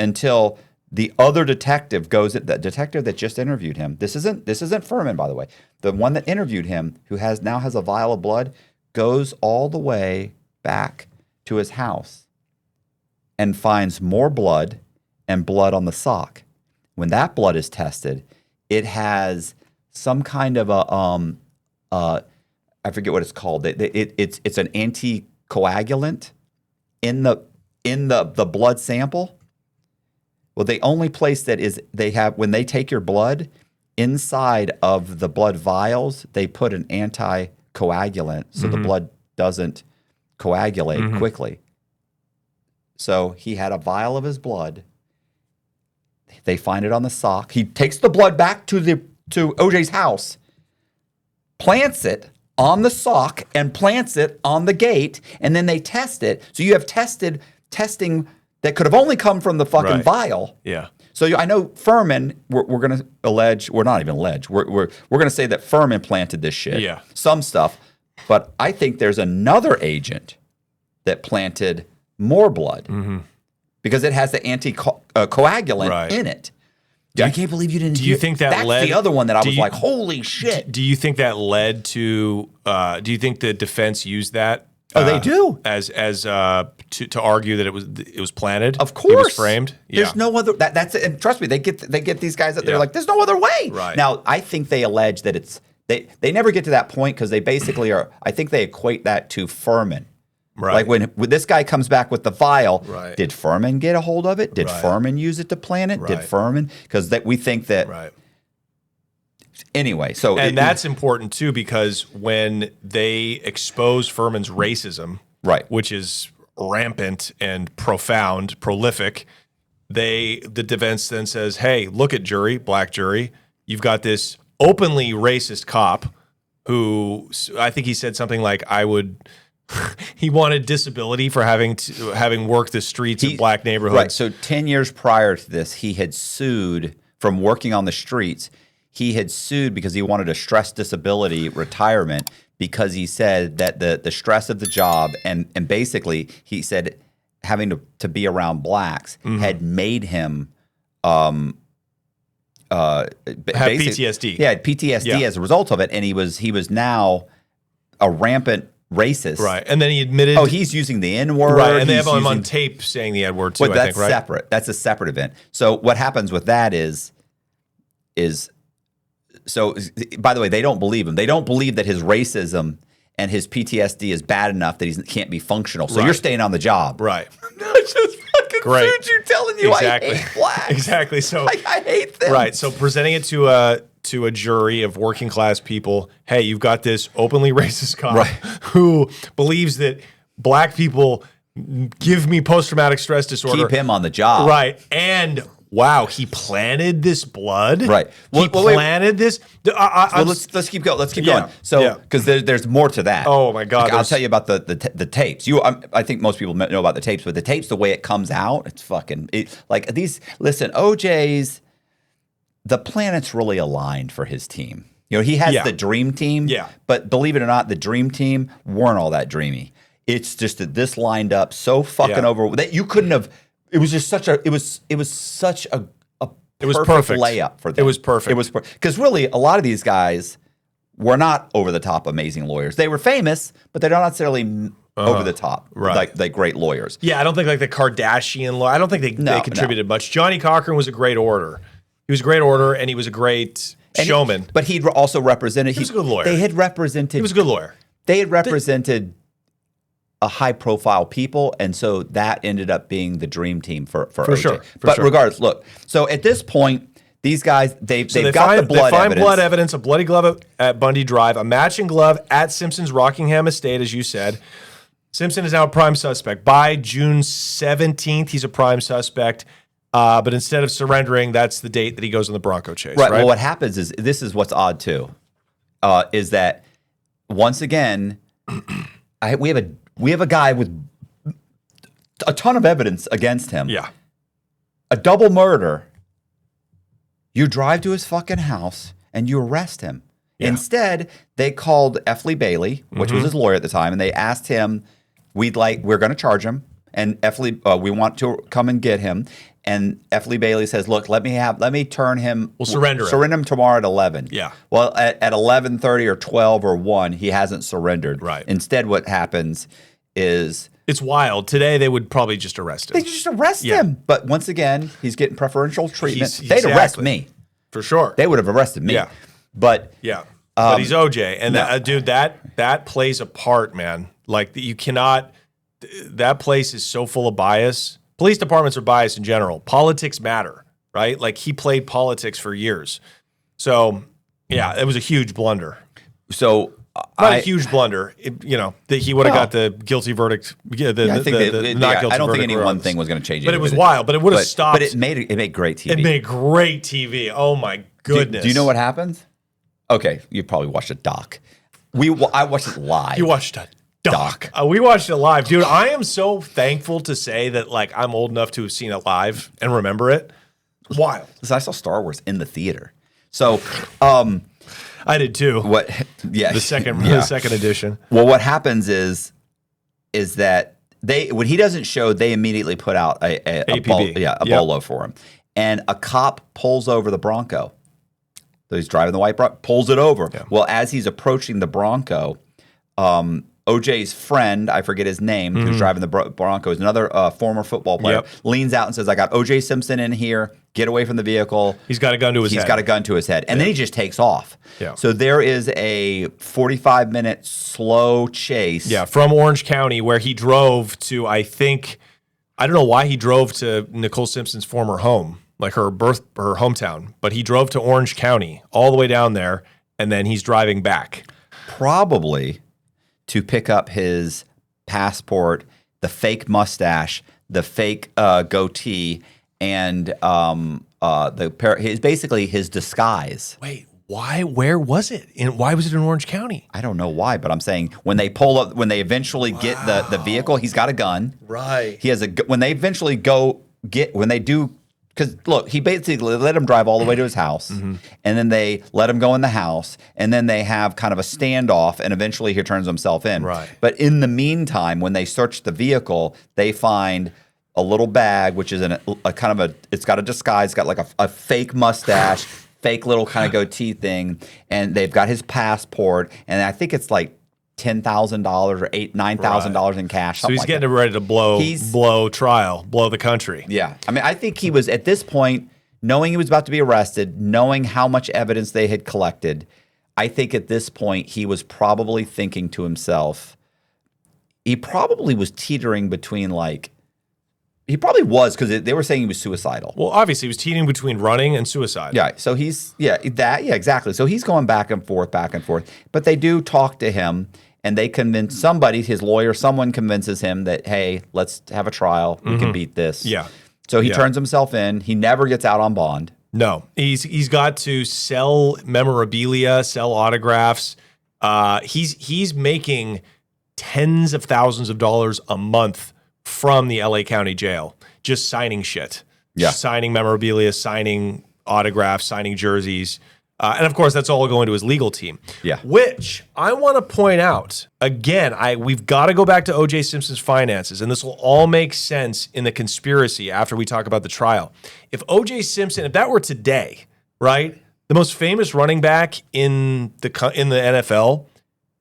until the other detective goes. The detective that just interviewed him. This isn't Furman, by the way. The one that interviewed him, who now has a vial of blood, goes all the way back to his house and finds more blood and blood on the sock. When that blood is tested, it has some kind of a I forget what it's called. It's an anticoagulant in the blood sample. Well, the only place that is when they take your blood, inside of the blood vials, they put an anticoagulant so the blood doesn't coagulate quickly. So he had a vial of his blood. They find it on the sock. He takes the blood back to OJ's house, plants it on the sock and plants it on the gate, and then they test it. So you have testing that could have only come from the fucking vial. Yeah. So I know Furman, we're going to allege, we're not even allege, we're going to say that Furman planted this shit. Yeah. Some stuff. But I think there's another agent that planted more blood because it has the anticoagulant in it. I can't believe you didn't. Do you think that that's led? the other one that I was you, like, holy shit. Do you think that led to? Do you think the defense used that? Oh, they do as to argue that it was planted. Of course, it was framed. There's no other. That's it. And trust me, they get these guys that they're like, there's no other way. Right. Now, I think they allege that it's they never get to that point because they basically are. I think they equate that to Furman. Right. Like when this guy comes back with the vial, right. Did Furman get a hold of it? Did Furman use it to plant it? Did Furman? Because we think that. Right. Anyway, so that's important too because when they expose Furman's racism, which is rampant and profound, prolific, the defense then says, "Hey, look at jury, black jury, you've got this openly racist cop who I think he said something like I would." He wanted disability for having worked the streets of black neighborhoods. Right. So 10 years prior to this, he had sued from working on the streets. He had sued because he wanted a stress disability retirement because he said that the stress of the job and basically he said having to be around blacks had made him have PTSD. Yeah, PTSD as a result of it, and he was now a rampant racist. Right. And then he admitted he's using the N-word. Right. And they have him on tape saying the N-word too, I think, right? Separate. That's a separate event. So what happens with that is so by the way, they don't believe him. They don't believe that his racism and his PTSD is bad enough that he can't be functional. So you're staying on the job. Right. That's just fucking Great. you telling you exactly. I hate blacks. Exactly. So I hate them. Right. So presenting it to a jury of working class people, hey, you've got this openly racist cop who believes that black people give me post-traumatic stress disorder. Keep him on the job. Right. And wow, he planted this blood. Right. He planted this. Let's keep going. Let's keep going. So because there's more to that. Oh my God! I'll tell you about the tapes. I think most people know about the tapes, but the tapes, the way it comes out, it's fucking like these. Listen, OJ's. The planet's really aligned for his team. You know, he has the dream team. Yeah. But believe it or not, the dream team weren't all that dreamy. It's just that this lined up so fucking over that you couldn't have. It was just such a. It was such a. It was perfect layup for them. It was perfect. It was because really a lot of these guys were not over the top amazing lawyers. They were famous, but they're not necessarily over the top like great lawyers. Yeah, I don't think like the Kardashian law. I don't think they contributed much. Johnny Cochran was a great orator. He was a great orator, and he was a great showman. But he'd also represented. He was a good lawyer. They had represented. He was a good lawyer. They had represented a high-profile people, and so that ended up being the dream team for OJ. Sure. But regardless, look. So at this point, these guys they've got the blood they find evidence. blood evidence, a bloody glove at Bundy Drive, a matching glove at Simpson's Rockingham estate, as you said. Simpson is now a prime suspect. By June 17th, he's a prime suspect. But instead of surrendering, that's the date that he goes on the Bronco chase. Right. Well, what happens is this is what's odd too, is that once again, we have a guy with a ton of evidence against him. Yeah. A double murder. You drive to his fucking house and you arrest him. Yeah. Instead, they called F. Lee Bailey, which was his lawyer at the time, and they asked him, we're going to charge him, and F. Lee, we want to come and get him. And F. Lee Bailey says, look, let me turn him. We'll surrender him tomorrow at 11. Yeah. Well, at 11:30 or 12 or 1, he hasn't surrendered. Right. Instead, what happens is. It's wild. Today, they would probably just arrest him. They just arrest him. But once again, he's getting preferential treatment. They'd arrest me. For sure. They would have arrested me. Yeah. But. Yeah. But he's OJ. And dude, that plays a part, man. Like, you cannot. That place is so full of bias. Police departments are biased in general. Politics matter, right? Like, he played politics for years. So, yeah, it was a huge blunder. So, not a huge blunder. That he would have got the guilty verdict. Yeah, not guilty verdict. I don't think any one thing was going to change it. But it was wild. But it would have stopped. But it made great TV. It made great TV. Oh, my goodness. Do you know what happens? Okay, you probably watched a doc. I watched it live. You watched a doc. We watched it live. Dude, I am so thankful to say that, like, I'm old enough to have seen it live and remember it. Wild. Listen, I saw Star Wars in the theater. So, I did too. What? Yeah. The second edition. Well, what happens is that when he doesn't show, they immediately put out a APB. bolo for him. and a cop pulls over the Bronco. So he's driving the white Bronco, pulls it over. Yeah. Well, as he's approaching the Bronco, OJ's friend, I forget his name, who's driving the Bronco, is another former football player, leans out and says, I got OJ Simpson in here. Get away from the vehicle. He's got a gun to his head. He's got a gun to his head. And then he just takes off. Yeah. So there is a 45-minute slow chase. Yeah, from Orange County, where he drove to, I don't know why he drove to Nicole Simpson's former home, like her hometown, but he drove to Orange County all the way down there, and then he's driving back. Probably to pick up his passport, the fake mustache, the fake goatee, and basically his disguise. Wait, why? Where was it? Why was it in Orange County? I don't know why, but I'm saying when they pull up, when they eventually get the vehicle, he's got a gun. Right. He has when they eventually because look, he basically let him drive all the way to his house, and then they let him go in the house, and then they have kind of a standoff, and eventually he turns himself in. Right. But in the meantime, when they search the vehicle, they find a little bag, which is it's got a disguise, it's got like a fake mustache, fake little kind of goatee thing, and they've got his passport, and I think it's like $10,000 or $9,000 in cash. So he's getting ready to blow the country. Yeah. I mean, I think he was at this point, knowing he was about to be arrested, knowing how much evidence they had collected, I think at this point he was probably thinking to himself, he probably was teetering between he probably was, because they were saying he was suicidal. Well, obviously, he was teetering between running and suicide. Yeah, so exactly. So he's going back and forth. But they do talk to him, and they convince somebody, his lawyer, someone convinces him that, hey, let's have a trial. We can beat this. Yeah. So he turns himself in. He never gets out on bond. No. He's got to sell memorabilia, sell autographs. He's making tens of thousands of dollars a month from the LA County Jail, just signing shit, signing memorabilia, signing autographs, signing jerseys. And of course, that's all going to his legal team. Yeah. Which I want to point out, again, we've got to go back to OJ Simpson's finances, and this will all make sense in the conspiracy after we talk about the trial. If OJ Simpson, if that were today, right, the most famous running back in the NFL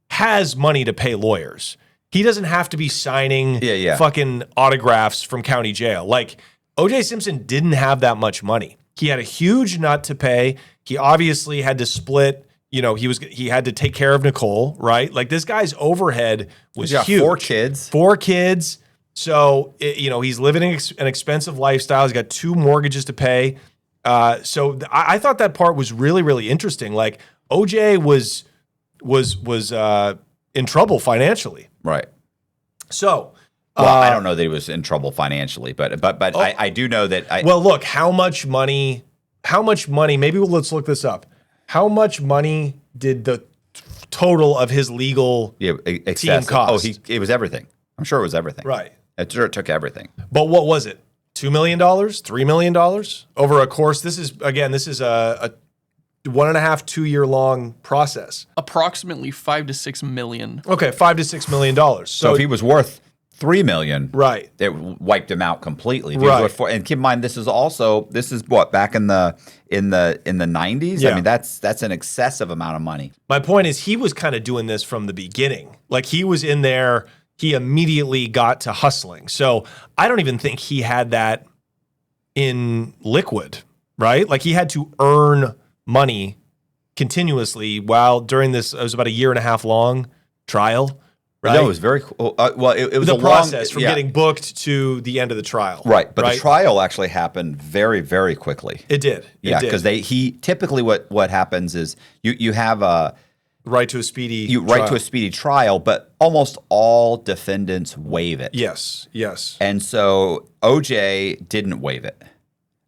has money to pay lawyers. He doesn't have to be signing fucking autographs from county jail. Like, OJ Simpson didn't have that much money. He had a huge nut to pay. He obviously had to split, he had to take care of Nicole, right? Like, this guy's overhead was huge. 4 kids. So, he's living an expensive lifestyle. He's got 2 mortgages to pay. So I thought that part was really, really interesting. Like, OJ was in trouble financially. Right. So, I don't know that he was in trouble financially, but I do know that. Well, look, how much money? Maybe let's look this up. How much money did the total of his legal team cost? It was everything. I'm sure it was everything. Right. I'm sure it took everything. But what was it? $2 million? $3 million over a course? This is a 1.5, 2 year long process. Approximately $5 to $6 million. Okay, $5 to $6 million. So if he was worth $3 million, right, it wiped him out completely. Right. And keep in mind, this is what, back in the 90s. Yeah. I mean, that's an excessive amount of money. My point is, he was kind of doing this from the beginning. Like, he was in there. He immediately got to hustling. So I don't even think he had that in liquid, right? Like, he had to earn money continuously while during this, it was about a 1.5 year long trial, right? No, it was very cool. It was the a process from getting booked to the end of the trial. Right. But the trial actually happened very, very quickly. It did. Because he typically what happens is you have a right to a speedy to a speedy trial, but almost all defendants waive it. Yes. And so OJ didn't waive it.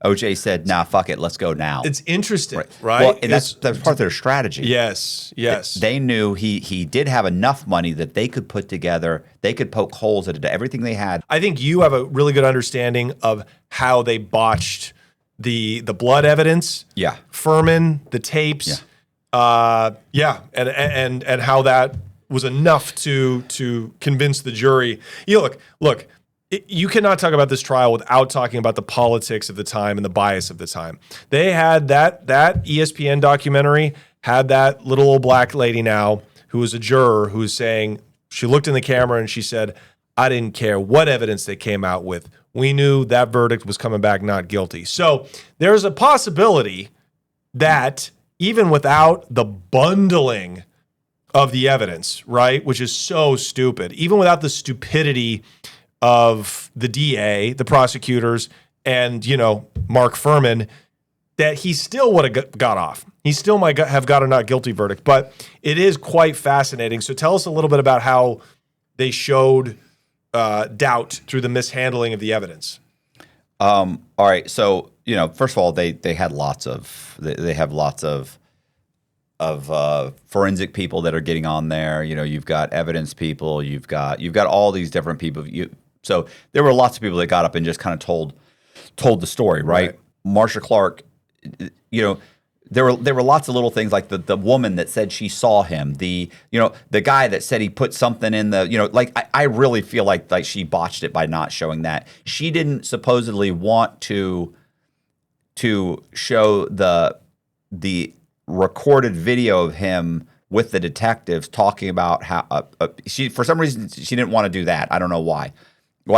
OJ said, nah, fuck it, let's go now. It's interesting, right? Well, and that's part of their strategy. Yes. They knew he did have enough money that they could put together, they could poke holes into everything they had. I think you have a really good understanding of how they botched the blood evidence. Yeah. Furman, the tapes. Yeah. And how that was enough to convince the jury. Look, You cannot talk about this trial without talking about the politics of the time and the bias of the time. They had that ESPN documentary had that little old black lady now who was a juror who was saying, she looked in the camera and she said, I didn't care what evidence they came out with. We knew that verdict was coming back not guilty. So there's a possibility that even without the bundling of the evidence, right, which is so stupid, even without the stupidity of the DA, the prosecutors, and, Mark Furman, that he still would have got off. He still might have got a not guilty verdict. But it is quite fascinating. So tell us a little bit about how they showed doubt through the mishandling of the evidence. All right. So, first of all, they have lots of forensic people that are getting on there. You've got evidence people. You've got all these different people. So there were lots of people that got up and just kind of told the story, right? Marsha Clark, there were lots of little things like the woman that said she saw him, the guy that said he put something in the, I really feel like she botched it by not showing that. She didn't supposedly want to show the recorded video of him with the detectives talking about how she, for some reason, she didn't want to do that. I don't know why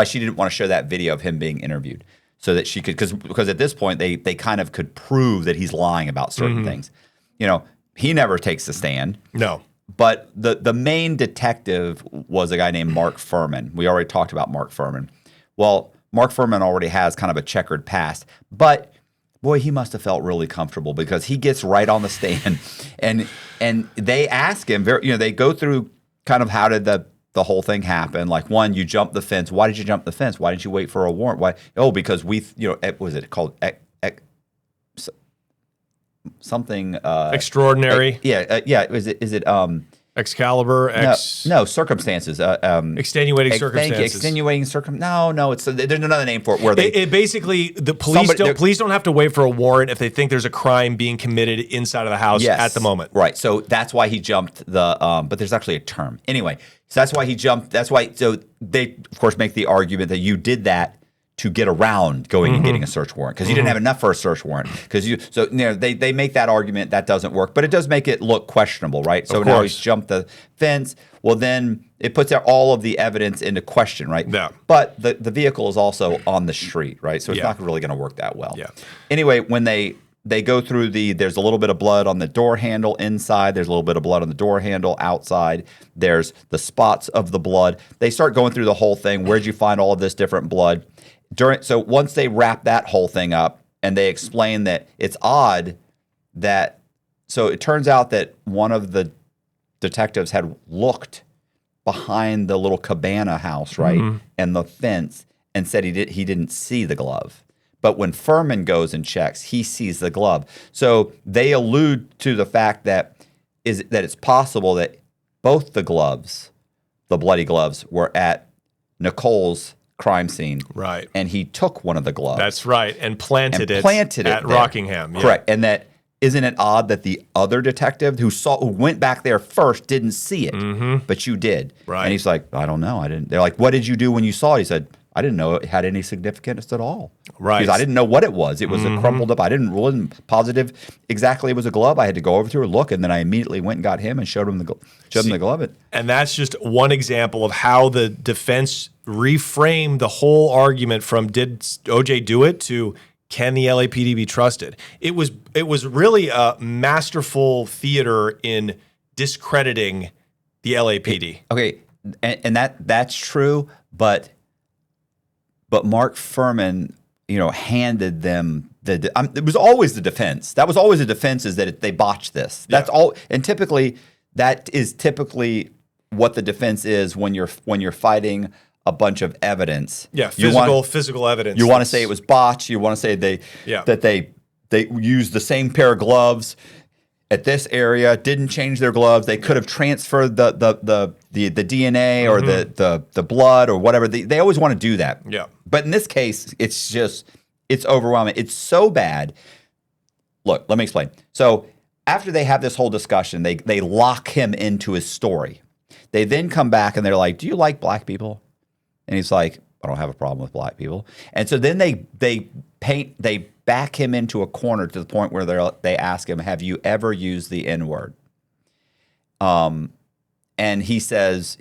she didn't want to show that video of him being interviewed so that she could, because at this point they kind of could prove that he's lying about certain things. He never takes the stand. No. But the main detective was a guy named Mark Furman. We already talked about Mark Furman. Well, Mark Furman already has kind of a checkered past, but boy, he must have felt really comfortable because he gets right on the stand and they ask him, they go through kind of how did the whole thing happen. Like, one, you jumped the fence. Why did you jump the fence? Why didn't you wait for a warrant? Why? Oh, because was it called something extraordinary? Is it Excalibur? No, circumstances. Extenuating circumstances. Extenuating No, it's there's another name for it. Where they basically the police don't have to wait for a warrant if they think there's a crime being committed inside of the house at the moment. Right. So that's why he jumped the. But there's actually a term anyway. So that's why he jumped. That's why. So they of course make the argument that you did that to get around going and getting a search warrant because you didn't have enough for a search warrant they make that argument that doesn't work, but it does make it look questionable, right? So now he's jumped the fence. Well, then it puts all of the evidence into question, right? Yeah. But the vehicle is also on the street, right? So it's not really going to work that well. Yeah. Anyway, when they go through there's a little bit of blood on the door handle inside. There's a little bit of blood on the door handle outside. There's the spots of the blood. They start going through the whole thing. Where'd you find all of this different blood? So once they wrap that whole thing up and they explain that it's odd that, so it turns out that one of the detectives had looked behind the little cabana house, right, and the fence, and said he didn't see the glove. But when Furman goes and checks, he sees the glove. So they allude to the fact that it's possible that both the gloves, the bloody gloves, were at Nicole's crime scene, right? And he took one of the gloves. That's right, and planted it at there. Rockingham. Yeah. Correct. And that isn't it odd that the other detective who went back there first didn't see it, but you did, right? And he's like, I don't know, I didn't. They're like, what did you do when you saw it? He said, I didn't know it had any significance at all. Right. Because I didn't know what it was. It was a crumpled up. I wasn't positive exactly it was a glove. I had to go over to her, look, and then I immediately went and got him and showed him the glove. And that's just one example of how the defense reframed the whole argument from did OJ do it to can the LAPD be trusted? It was really a masterful theater in discrediting the LAPD. Okay, and that's true, but Mark Furman, handed them it was always the defense. That was always the defense, is that they botched this. That's all, and that is typically what the defense is when you're fighting a bunch of evidence. Yeah, physical evidence. You want to say it was botched. You want to say that they used the same pair of gloves at this area, didn't change their gloves. They could have transferred the DNA or the blood or whatever. They always want to do that. Yeah. But in this case, it's overwhelming. It's so bad. Look, let me explain. So after they have this whole discussion, they lock him into his story. They then come back and they're like, do you like black people? And he's like, I don't have a problem with black people. And so then they back him into a corner to the point where they ask him, have you ever used the N-word? And he says,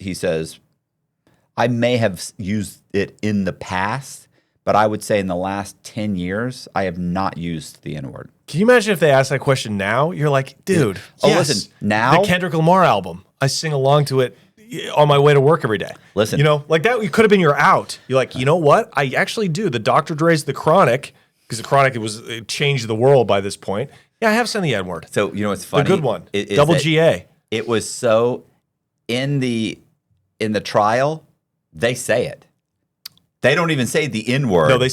I may have used it in the past, but I would say in the last 10 years, I have not used the N-word. Can you imagine if they ask that question now? You're like, dude, yes, listen, now the Kendrick Lamar album, I sing along to it on my way to work every day. Listen. You know, like that could have been your out. You're like, you know what? I actually do. The Dr. Dre's The Chronic, because The Chronic, it changed the world by this point. Yeah, I have sung the N-word. So, you know what's funny? The good one. Double GA. It was so, in the trial, they say it. They don't even say the N-word. No, they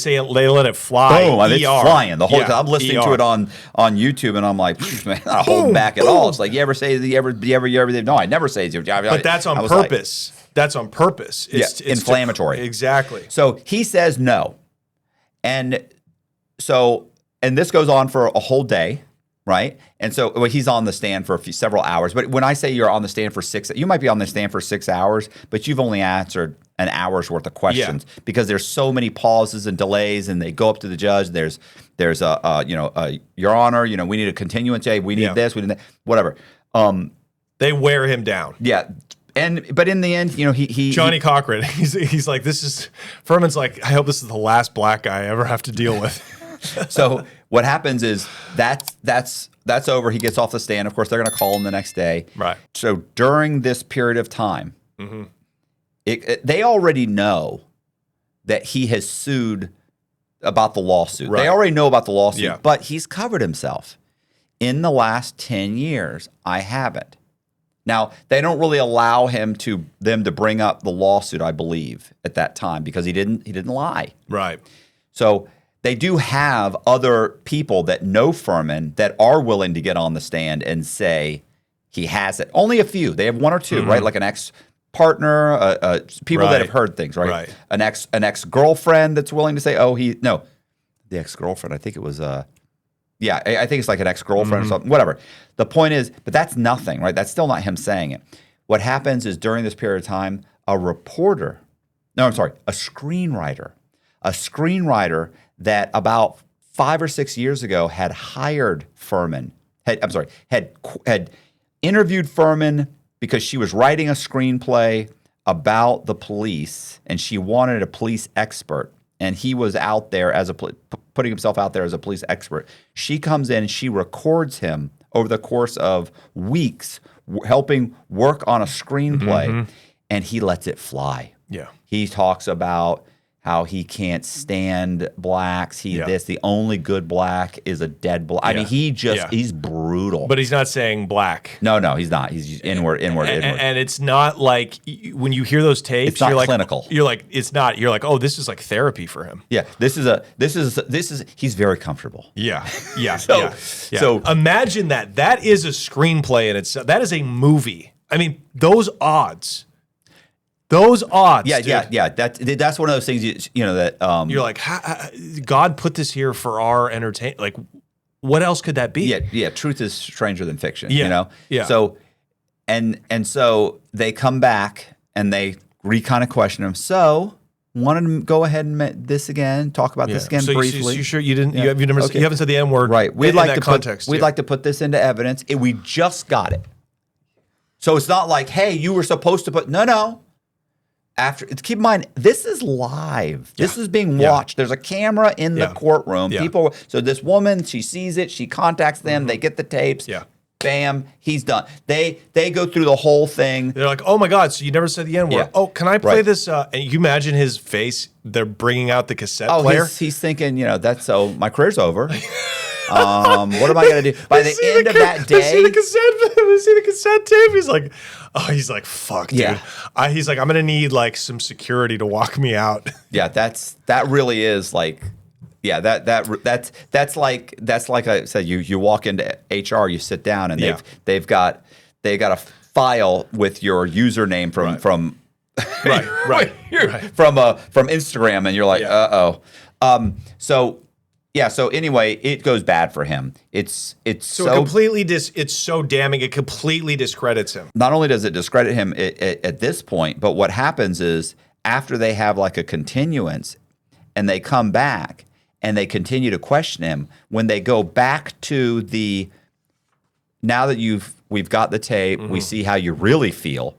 let it fly. Boom, it's flying the whole time. I'm listening to it on YouTube, and I'm like, man, I'm not holding back at all. It's like, you ever say no, I never say it. But that's on purpose. That's on purpose. It's inflammatory. Exactly. So he says no. And this goes on for a whole day, right? And so he's on the stand for several hours. But when I say you're on the stand for you might be on the stand for 6 hours, but you've only answered an hour's worth of questions because there's so many pauses and delays, and they go up to the judge. There's Your Honor, we need a continuance. We need this, we need that, whatever. They wear him down. Yeah. But in the end, Johnny Cochran, he's like, Furman's like, I hope this is the last black guy I ever have to deal with. So what happens is that's over. He gets off the stand. Of course, they're going to call him the next day. Right. So during this period of time, they already know that he has sued about the lawsuit. Right. They already know about the lawsuit, Yeah. but he's covered himself. In the last 10 years, I haven't. Now, they don't really allow them to bring up the lawsuit, I believe, at that time because he didn't lie. Right. So they do have other people that know Furman that are willing to get on the stand and say he has it. Only a few. They have one or two, right? Like an ex-partner, people that have heard things, right? Right. An ex-girlfriend that's willing to say, the ex-girlfriend. I think it was I think it's like an ex-girlfriend or something, whatever. The point is, but that's nothing, right? That's still not him saying it. What happens is during this period of time, a screenwriter that about 5 or 6 years ago had hired Furman, had interviewed Furman because she was writing a screenplay about the police and she wanted a police expert. And he was out there putting himself out there as a police expert. She comes in, she records him over the course of weeks, helping work on a screenplay, and he lets it fly. Yeah. He talks about how he can't stand blacks. The only good black is a dead black. I mean, he's brutal. But he's not saying black. No, he's not. He's just inward. And it's not like when you hear those tapes, it's not you're like, clinical. You're like, it's not. You're like, oh, this is like therapy for him. Yeah, this is. He's very comfortable. Yeah. So imagine that. That is a screenplay in itself. That is a movie. I mean, those odds. Yeah, dude. yeah. That's one of those things that You're like, God put this here for our entertainment. Like, what else could that be? Yeah. Truth is stranger than fiction. Yeah. So, and so they come back and they kind of question him. So, wanted to go ahead and this again, talk about this again briefly. You sure you didn't? You haven't said the N word, right? We'd like to put this into evidence. We just got it. So it's not like, hey, you were supposed to put no. Keep in mind, this is live. This is being watched. There's a camera in the courtroom. Yeah. So this woman, she sees it. She contacts them. They get the tapes. Yeah. Bam, he's done. They go through the whole thing. They're like, oh my God, so you never said the N word. Yeah. Oh, can I play this? And you imagine his face. They're bringing out the cassette player. He's thinking, my career's over. What am I going to do? By the end of that day. See the cassette tape. He's like, fuck, dude. Yeah. He's like, I'm going to need like some security to walk me out. Yeah, that really is like, yeah, that's like I said, you walk into HR, you sit down and they've got a file with your username from from Instagram, and you're like, So anyway, it goes bad for him. It's so damning. It completely discredits him. Not only does it discredit him at this point, but what happens is after they have like a continuance and they come back and they continue to question him, when they go back to now that we've got the tape, we see how you really feel.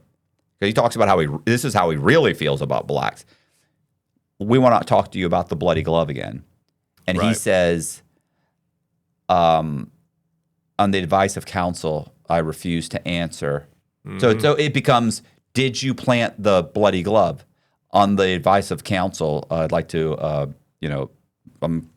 Because he talks about this is how he really feels about blacks. We want to talk to you about the bloody glove again. And he says, on the advice of counsel, I refuse to answer. So it becomes, did you plant the bloody glove? On the advice of counsel, I'd like to, I'm going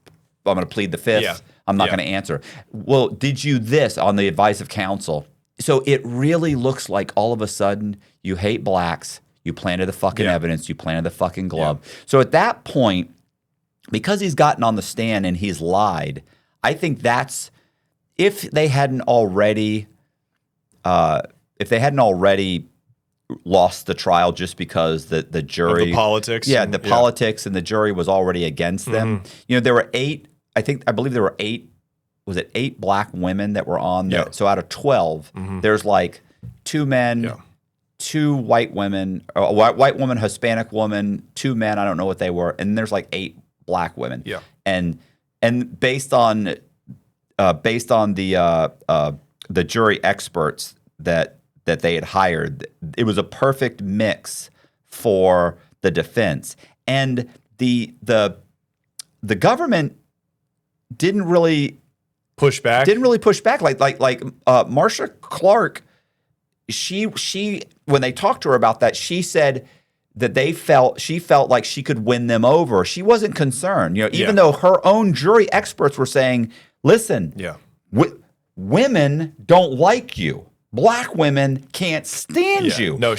to plead the fifth. Yeah. I'm not going to answer. Well, did you this on the advice of counsel? So it really looks like all of a sudden you hate blacks, you planted the fucking evidence, you planted the fucking glove. Yeah. So at that point, because he's gotten on the stand and he's lied, I think that's, if they hadn't already lost the trial just because the jury, of the politics, politics and the jury was already against them. There were I believe there were 8. Was it 8 black women that were on there? So out of 12, there's like 2 men, 2 white women, a white woman, Hispanic woman, 2 men. I don't know what they were, and there's like 8 black women. Yeah, and based on the jury experts that they had hired, it was a perfect mix for the defense, and the government didn't really push back. Like Marcia Clark, she when they talked to her about that, she said that she felt like she could win them over. She wasn't concerned, even though her own jury experts were saying, "Listen, women don't like you. Black women can't stand you. No,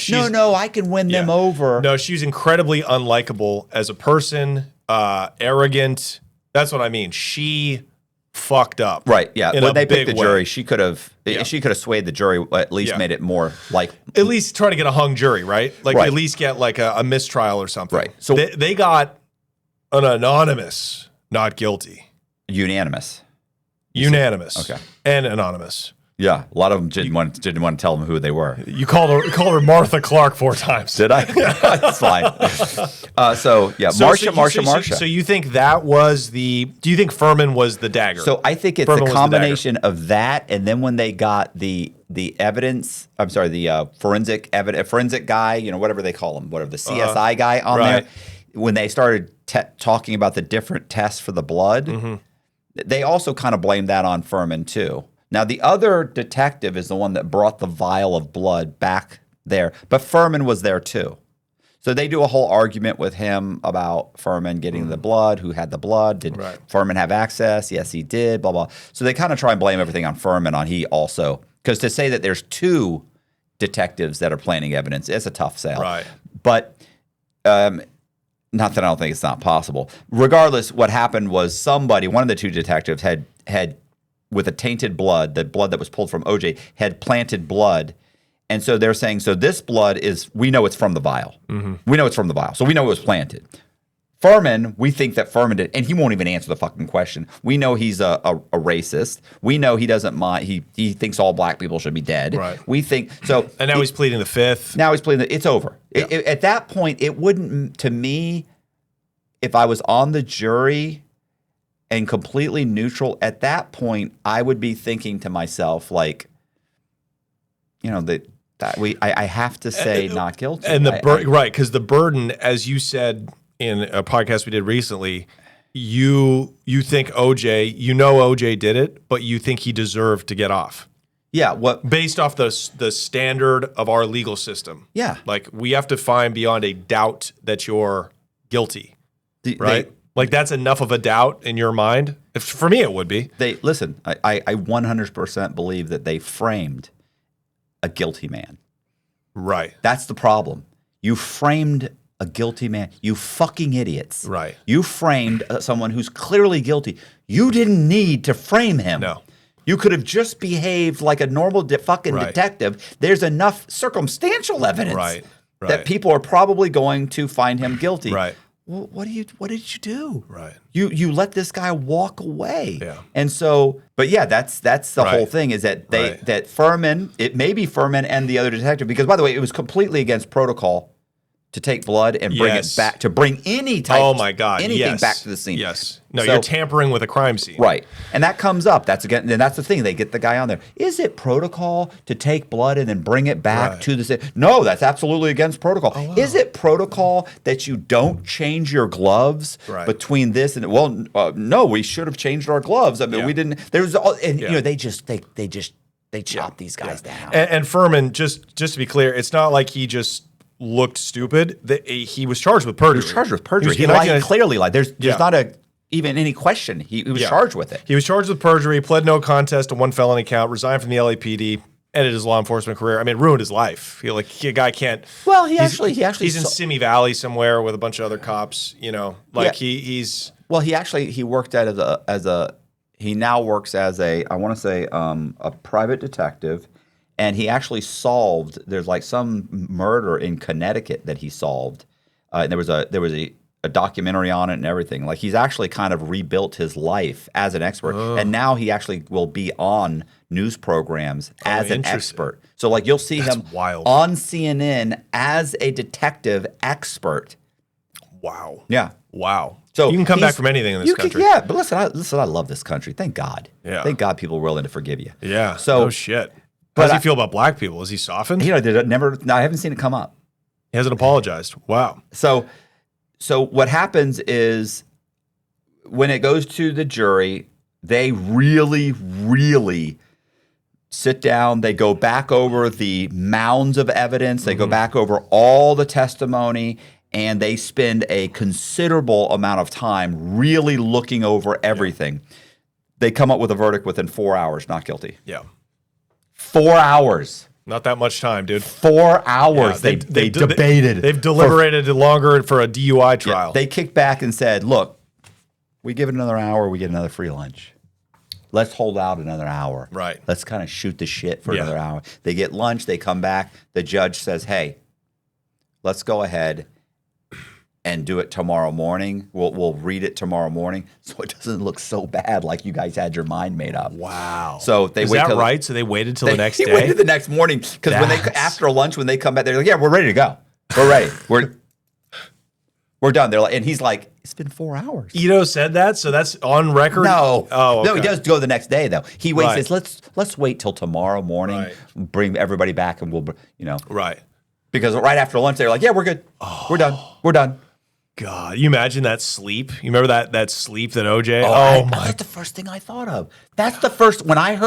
I can win them over." No, she's incredibly unlikable as a person, arrogant. That's what I mean. She fucked up. Right, yeah. When they picked the jury, she could have swayed the jury, at least made it more like... At least try to get a hung jury, right? At least get like a mistrial or something. Right. So they got an anonymous not guilty. Unanimous. Okay. And anonymous. Yeah, a lot of them didn't want to tell them who they were. You called her Martha Clark 4 times. Did I? That's fine. Marcia. So you think that was do you think Furman was the dagger? So I think it's a combination of that, and then when they got the evidence, I'm sorry, the forensic guy, whatever they call him, whatever the CSI guy on there, when they started talking about the different tests for the blood, they also kind of blamed that on Furman too. Now, the other detective is the one that brought the vial of blood back there, but Furman was there too. So they do a whole argument with him about Furman getting the blood, who had the blood, did Furman have access? Yes, he did, blah, blah. So they kind of try and blame everything on Furman, he also, because to say that there's 2 detectives that are planting evidence, it's a tough sell. Right. But not that I don't think it's not possible. Regardless, what happened was one of the 2 detectives had with a tainted blood, the blood that was pulled from OJ, had planted blood. And so they're saying, so this blood we know it's from the vial. We know it's from the vial. So we know it was planted. Furman, we think that Furman did, and he won't even answer the fucking question. We know he's a racist. We know he doesn't mind. He thinks all black people should be dead. Right. We think so. And now he's pleading the fifth. Now he's pleading it's over. Yeah. At that point, it wouldn't, to me, if I was on the jury and completely neutral, at that point, I would be thinking to myself, like, I have to say not guilty. And right, because the burden, as you said in a podcast we did recently, you think OJ, OJ did it, but you think he deserved to get off. Yeah, based off the standard of our legal system. Yeah, like we have to find beyond a doubt that you're guilty, right? Like that's enough of a doubt in your mind. For me, it would be. I 100% believe that they framed a guilty man. Right. That's the problem. You framed a guilty man. You fucking idiots. Right. You framed someone who's clearly guilty. You didn't need to frame him. No. You could have just behaved like a normal detective. There's enough circumstantial evidence that people are probably going to find him guilty. Right. Well, what did you do? Right. You let this guy walk away. Yeah. And so, but yeah, that's the whole thing is that that Furman, it may be Furman and the other detective, because by the way, it was completely against protocol to take blood and bring it back, to bring any type, anything back to the scene. Yes. No, you're tampering with a crime scene. Right. And that comes up. That's the thing. They get the guy on there. Is it protocol to take blood and then bring it back to the scene? No, that's absolutely against protocol. Oh, wow. Is it protocol that you don't change your gloves between this and, no, we should have changed our gloves. I mean, we didn't. There's all, and you know, they chop these guys down. And Furman, just to be clear, it's not like he just looked stupid. He was charged with perjury. He was charged with perjury. He clearly lied. There's not even any question. He was charged with it. He was charged with perjury, pled no contest to one felony count, resigned from the LAPD, ended his law enforcement career. I mean, ruined his life. A guy can't. Well, he's in Simi Valley somewhere with a bunch of other cops. You know, he's. Well, he worked he now works as a private detective. And he actually solved. There's like some murder in Connecticut that he solved. And there was a documentary on it and everything. Like he's actually kind of rebuilt his life as an expert, and now he actually will be on news programs as an expert. So like you'll see him on CNN as a detective expert. Wow. Yeah. Wow. So you can come back from anything in this country. But listen, I love this country. Thank God. Yeah. Thank God people are willing to forgive you. Yeah. So no shit. How does he feel about black people? Is he softened? You know, I haven't seen it come up. He hasn't apologized. Wow. So what happens is when it goes to the jury, they really, really sit down. They go back over the mounds of evidence. They go back over all the testimony, and they spend a considerable amount of time really looking over everything. Yeah. They come up with a verdict within 4 hours, not guilty. Yeah. 4 hours. Not that much time, dude. 4 hours. Yeah, they debated. They've deliberated longer for a DUI trial. Yeah, they kicked back and said, look, we give it another hour, we get another free lunch. Let's hold out another hour. Right. Let's kind of shoot the shit for another hour. They get lunch, they come back. The judge says, hey, let's go ahead and do it tomorrow morning. We'll read it tomorrow morning so it doesn't look so bad like you guys had your mind made up. Wow. So they Is that right? So they waited till the next day? They waited the next morning because after lunch, when they come back, they're like, yeah, we're ready to go. We're ready. We're done. They're like, and he's like, it's been 4 hours. Ito said that, so that's on record? No. Oh, okay. No, he does go the next day, though. He waits, says, let's wait till tomorrow morning, bring everybody back, and we'll, Right. Because right after lunch, they're like, yeah, we're good. We're done. We're done. God, you imagine that sleep? You remember that sleep that OJ? That's the first thing I thought of. That's the first, when I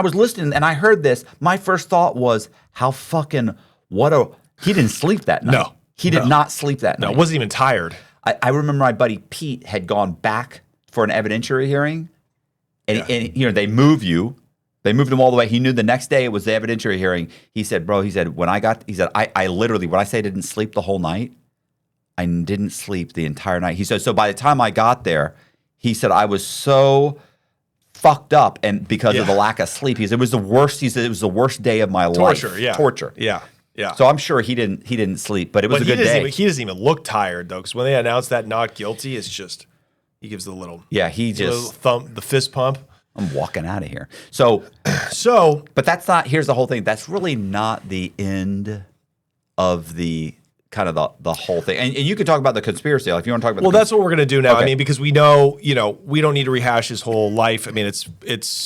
was listening and I heard this, my first thought was, he didn't sleep that night. No. He did not sleep that night. No, wasn't even tired. I remember my buddy Pete had gone back for an evidentiary hearing, and they move you. They moved him all the way. He knew the next day it was the evidentiary hearing. He said, bro, I literally, when I say I didn't sleep the whole night, I didn't sleep the entire night. He said, so by the time I got there, he said, I was so fucked up and because of the lack of sleep. He said, it was the worst day of my life. Torture. Yeah. Yeah. So I'm sure he didn't sleep, but it was a good day. He doesn't even look tired though, because when they announced that not guilty, it's just he gives the little the fist pump. I'm walking out of here. So, but that's not. Here's the whole thing. That's really not the end of the kind of the whole thing. And you can talk about the conspiracy if you want to talk about. Well, that's what we're going to do now. Okay. I mean, because we know, we don't need to rehash his whole life. I mean, it's.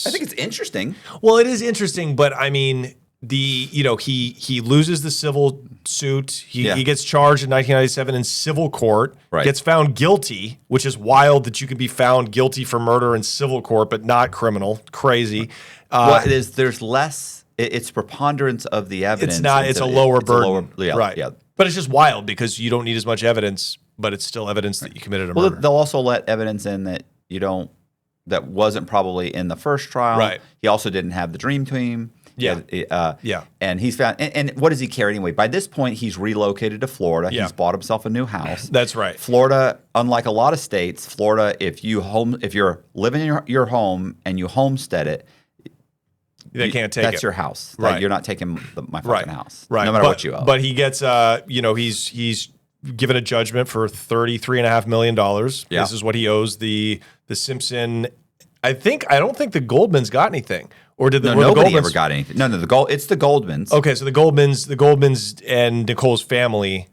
I think it's interesting. Well, it is interesting, but I mean, he loses the civil suit. He gets charged in 1997 in civil court. Right. Gets found guilty, which is wild that you can be found guilty for murder in civil court, but not criminal. Crazy. Well, there's less. It's preponderance of the evidence. It's not. It's a lower burden. Right. Yeah. But it's just wild because you don't need as much evidence, but it's still evidence that you committed a murder. Well, they'll also let evidence in that that wasn't probably in the first trial. Right. He also didn't have the dream team. Yeah. And he's found. And what does he care anyway? By this point, he's relocated to Florida. Yeah. He's bought himself a new house. That's right. Florida, unlike a lot of states, Florida, if you're living in your home and you homestead it, they can't take it. That's your house. Right. Like, you're not taking my fucking house. Right. No matter what you owe. But he gets, he's given a judgment for $33.5 million. Yeah. This is what he owes the Simpson. I don't think the Goldmans got anything. Or did nobody ever got anything? No, it's the Goldmans. Okay, so the Goldmans and Nicole's family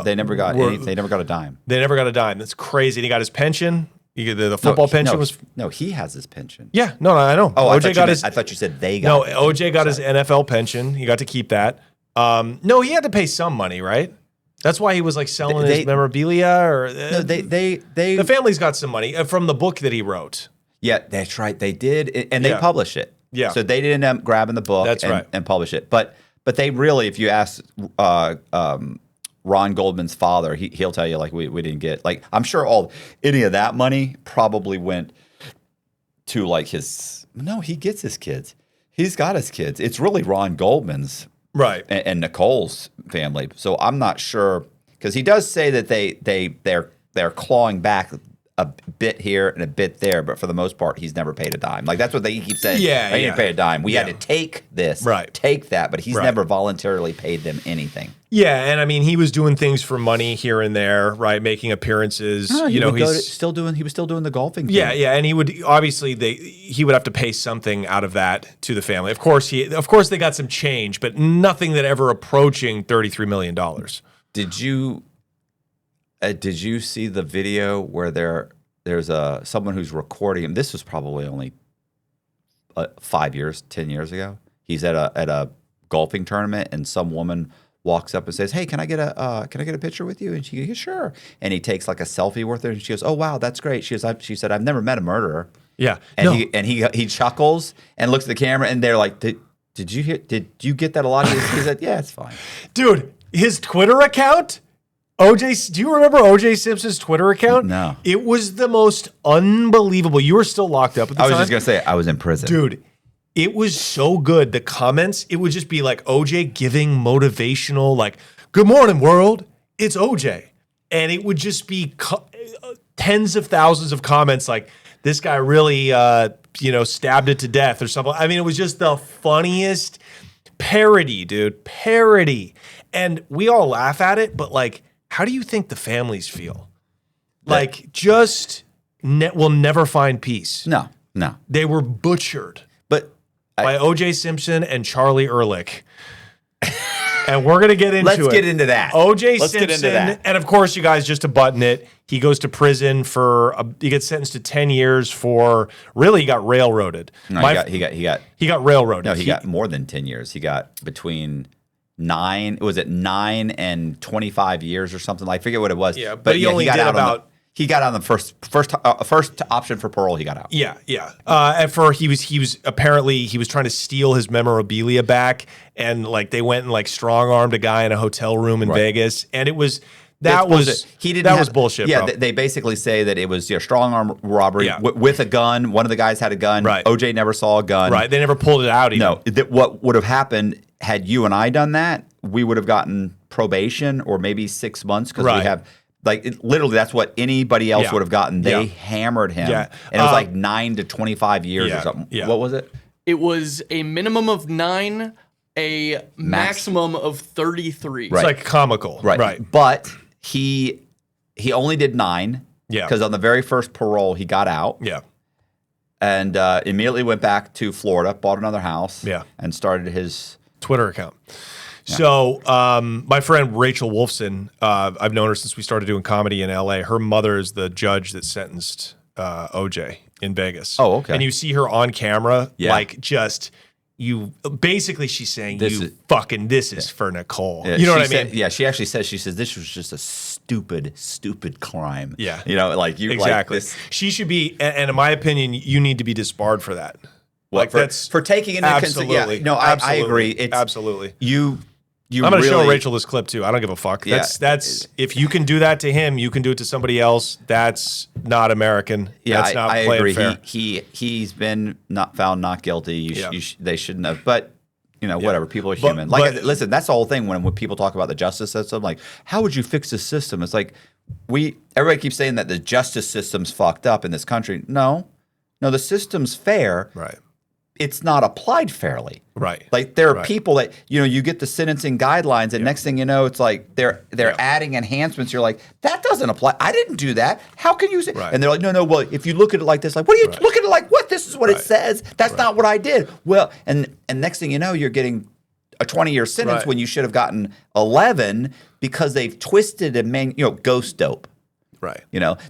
They never got anything. They never got a dime. They never got a dime. That's crazy. And he got his pension. The football pension was. No, he has his pension. Yeah, no, I know. Oh, OJ got his. I thought you said they got. No, OJ got his NFL pension. He got to keep that. No, he had to pay some money, right? That's why he was like selling his memorabilia. Or no, they. The family's got some money from the book that he wrote. Yeah, that's right. They did, and they published it. Yeah. So they didn't end up grabbing the book and publish it. But they really, if you ask Ron Goldman's father, he'll tell you like we didn't get like I'm sure any of that money probably went to like his. No, he gets his kids. He's got his kids. It's really Ron Goldman's right and Nicole's family. So I'm not sure because he does say that they're clawing back a bit here and a bit there, but for the most part, he's never paid a dime. Like that's what they keep saying. Yeah, I didn't pay a dime. We had to take this, take that, but he's never voluntarily paid them anything. Yeah, and I mean, he was doing things for money here and there, right? Making apperances. He was still doing the golfing thing. Yeah, and he would obviously he would have to pay something out of that to the family. Of course, they got some change, but nothing that ever approaching $33 million. Did you see the video where there's someone who's recording him? This was probably only 5 years, 10 years ago. He's at a golfing tournament, and some woman walks up and says, "Hey, can I get a picture with you?" And she goes, "Sure." And he takes like a selfie with her, and she goes, "Oh wow, that's great." She said, "I've never met a murderer." Yeah, and he chuckles and looks at the camera, and they're like, "Did you get that a lot?" He said, "Yeah, it's fine." Dude, his Twitter account. OJ, do you remember OJ Simpson's Twitter account? No. It was the most unbelievable. You were still locked up at the time. I was just going to say, I was in prison. Dude, it was so good. The comments, it would just be like OJ giving motivational, like, "Good morning, world. It's OJ." And it would just be tens of thousands of comments like, "This guy really, stabbed it to death," or something. I mean, it was just the funniest parody, dude. Parody. And we all laugh at it, but like, how do you think the families feel? Like, we'll never find peace. No. They were butchered But by OJ Simpson and Charlie Ehrlich. And we're going to get into Let's get into that. OJ Let's Simpson. get into that. And of course, you guys, just to button it, he goes to prison he gets sentenced to 10 years for, really, he got railroaded. No, he got railroaded. No, he got more than 10 years. He got between 9 and 25 years or something. I forget what it was. Yeah, but he only did about. He got on the first option for parole. He got out. Yeah. He was apparently he was trying to steal his memorabilia back, and like they went and like strong armed a guy in a hotel room in Vegas, and it was bullshit. Yeah, bro. they basically say that it was strong arm robbery with a gun. One of the guys had a gun. Right. OJ never saw a gun. Right. They never pulled it out. Even. No. What would have happened had you and I done that? We would have gotten probation or maybe 6 months because we have. Literally, that's what anybody else would have gotten. They hammered him. Yeah. And it was like 9 to 25 years or something. Yeah. What was it? It was a minimum of 9, a maximum of 33. It's like comical. Right. But he only did 9. Yeah. Because on the very first parole, he got out. Yeah. And immediately went back to Florida, bought another house. Yeah. And started his Twitter account. So my friend Rachel Wolfson, I've known her since we started doing comedy in LA. Her mother is the judge that sentenced OJ in Vegas. Oh, okay. And you see her on camera, like just basically she's saying this is for Nicole. Yeah, you know what I mean? She actually says, this was just a stupid crime. Yeah. Exactly. She should be, and in my opinion, you need to be disbarred for that. For taking into consideration. Yeah, no, I agree. It's absolutely. I'm going to show Rachel this clip too. I don't give a fuck. That's if you can do that to him, you can do it to somebody else. That's not American. Yeah, that's not I playing agree. fair. He's been found not guilty. They shouldn't have. But whatever. People are human. Listen, that's the whole thing when people talk about the justice system. Like, how would you fix the system? It's like everybody keeps saying that the justice system's fucked up in this country. No, the system's fair. Right. It's not applied fairly. Right. Like there are people that, you get the sentencing guidelines and next thing you know, it's like they're adding enhancements. You're like, that doesn't apply. I didn't do that. How can you say? Right. And they're like, no, well, if you look at it like this, like, what are you look at it like what? This is what it says. That's not what I did. Well, and next thing you know, you're getting a 20-year sentence Right. when you should have gotten 11 because they've twisted and ghost dope. Right.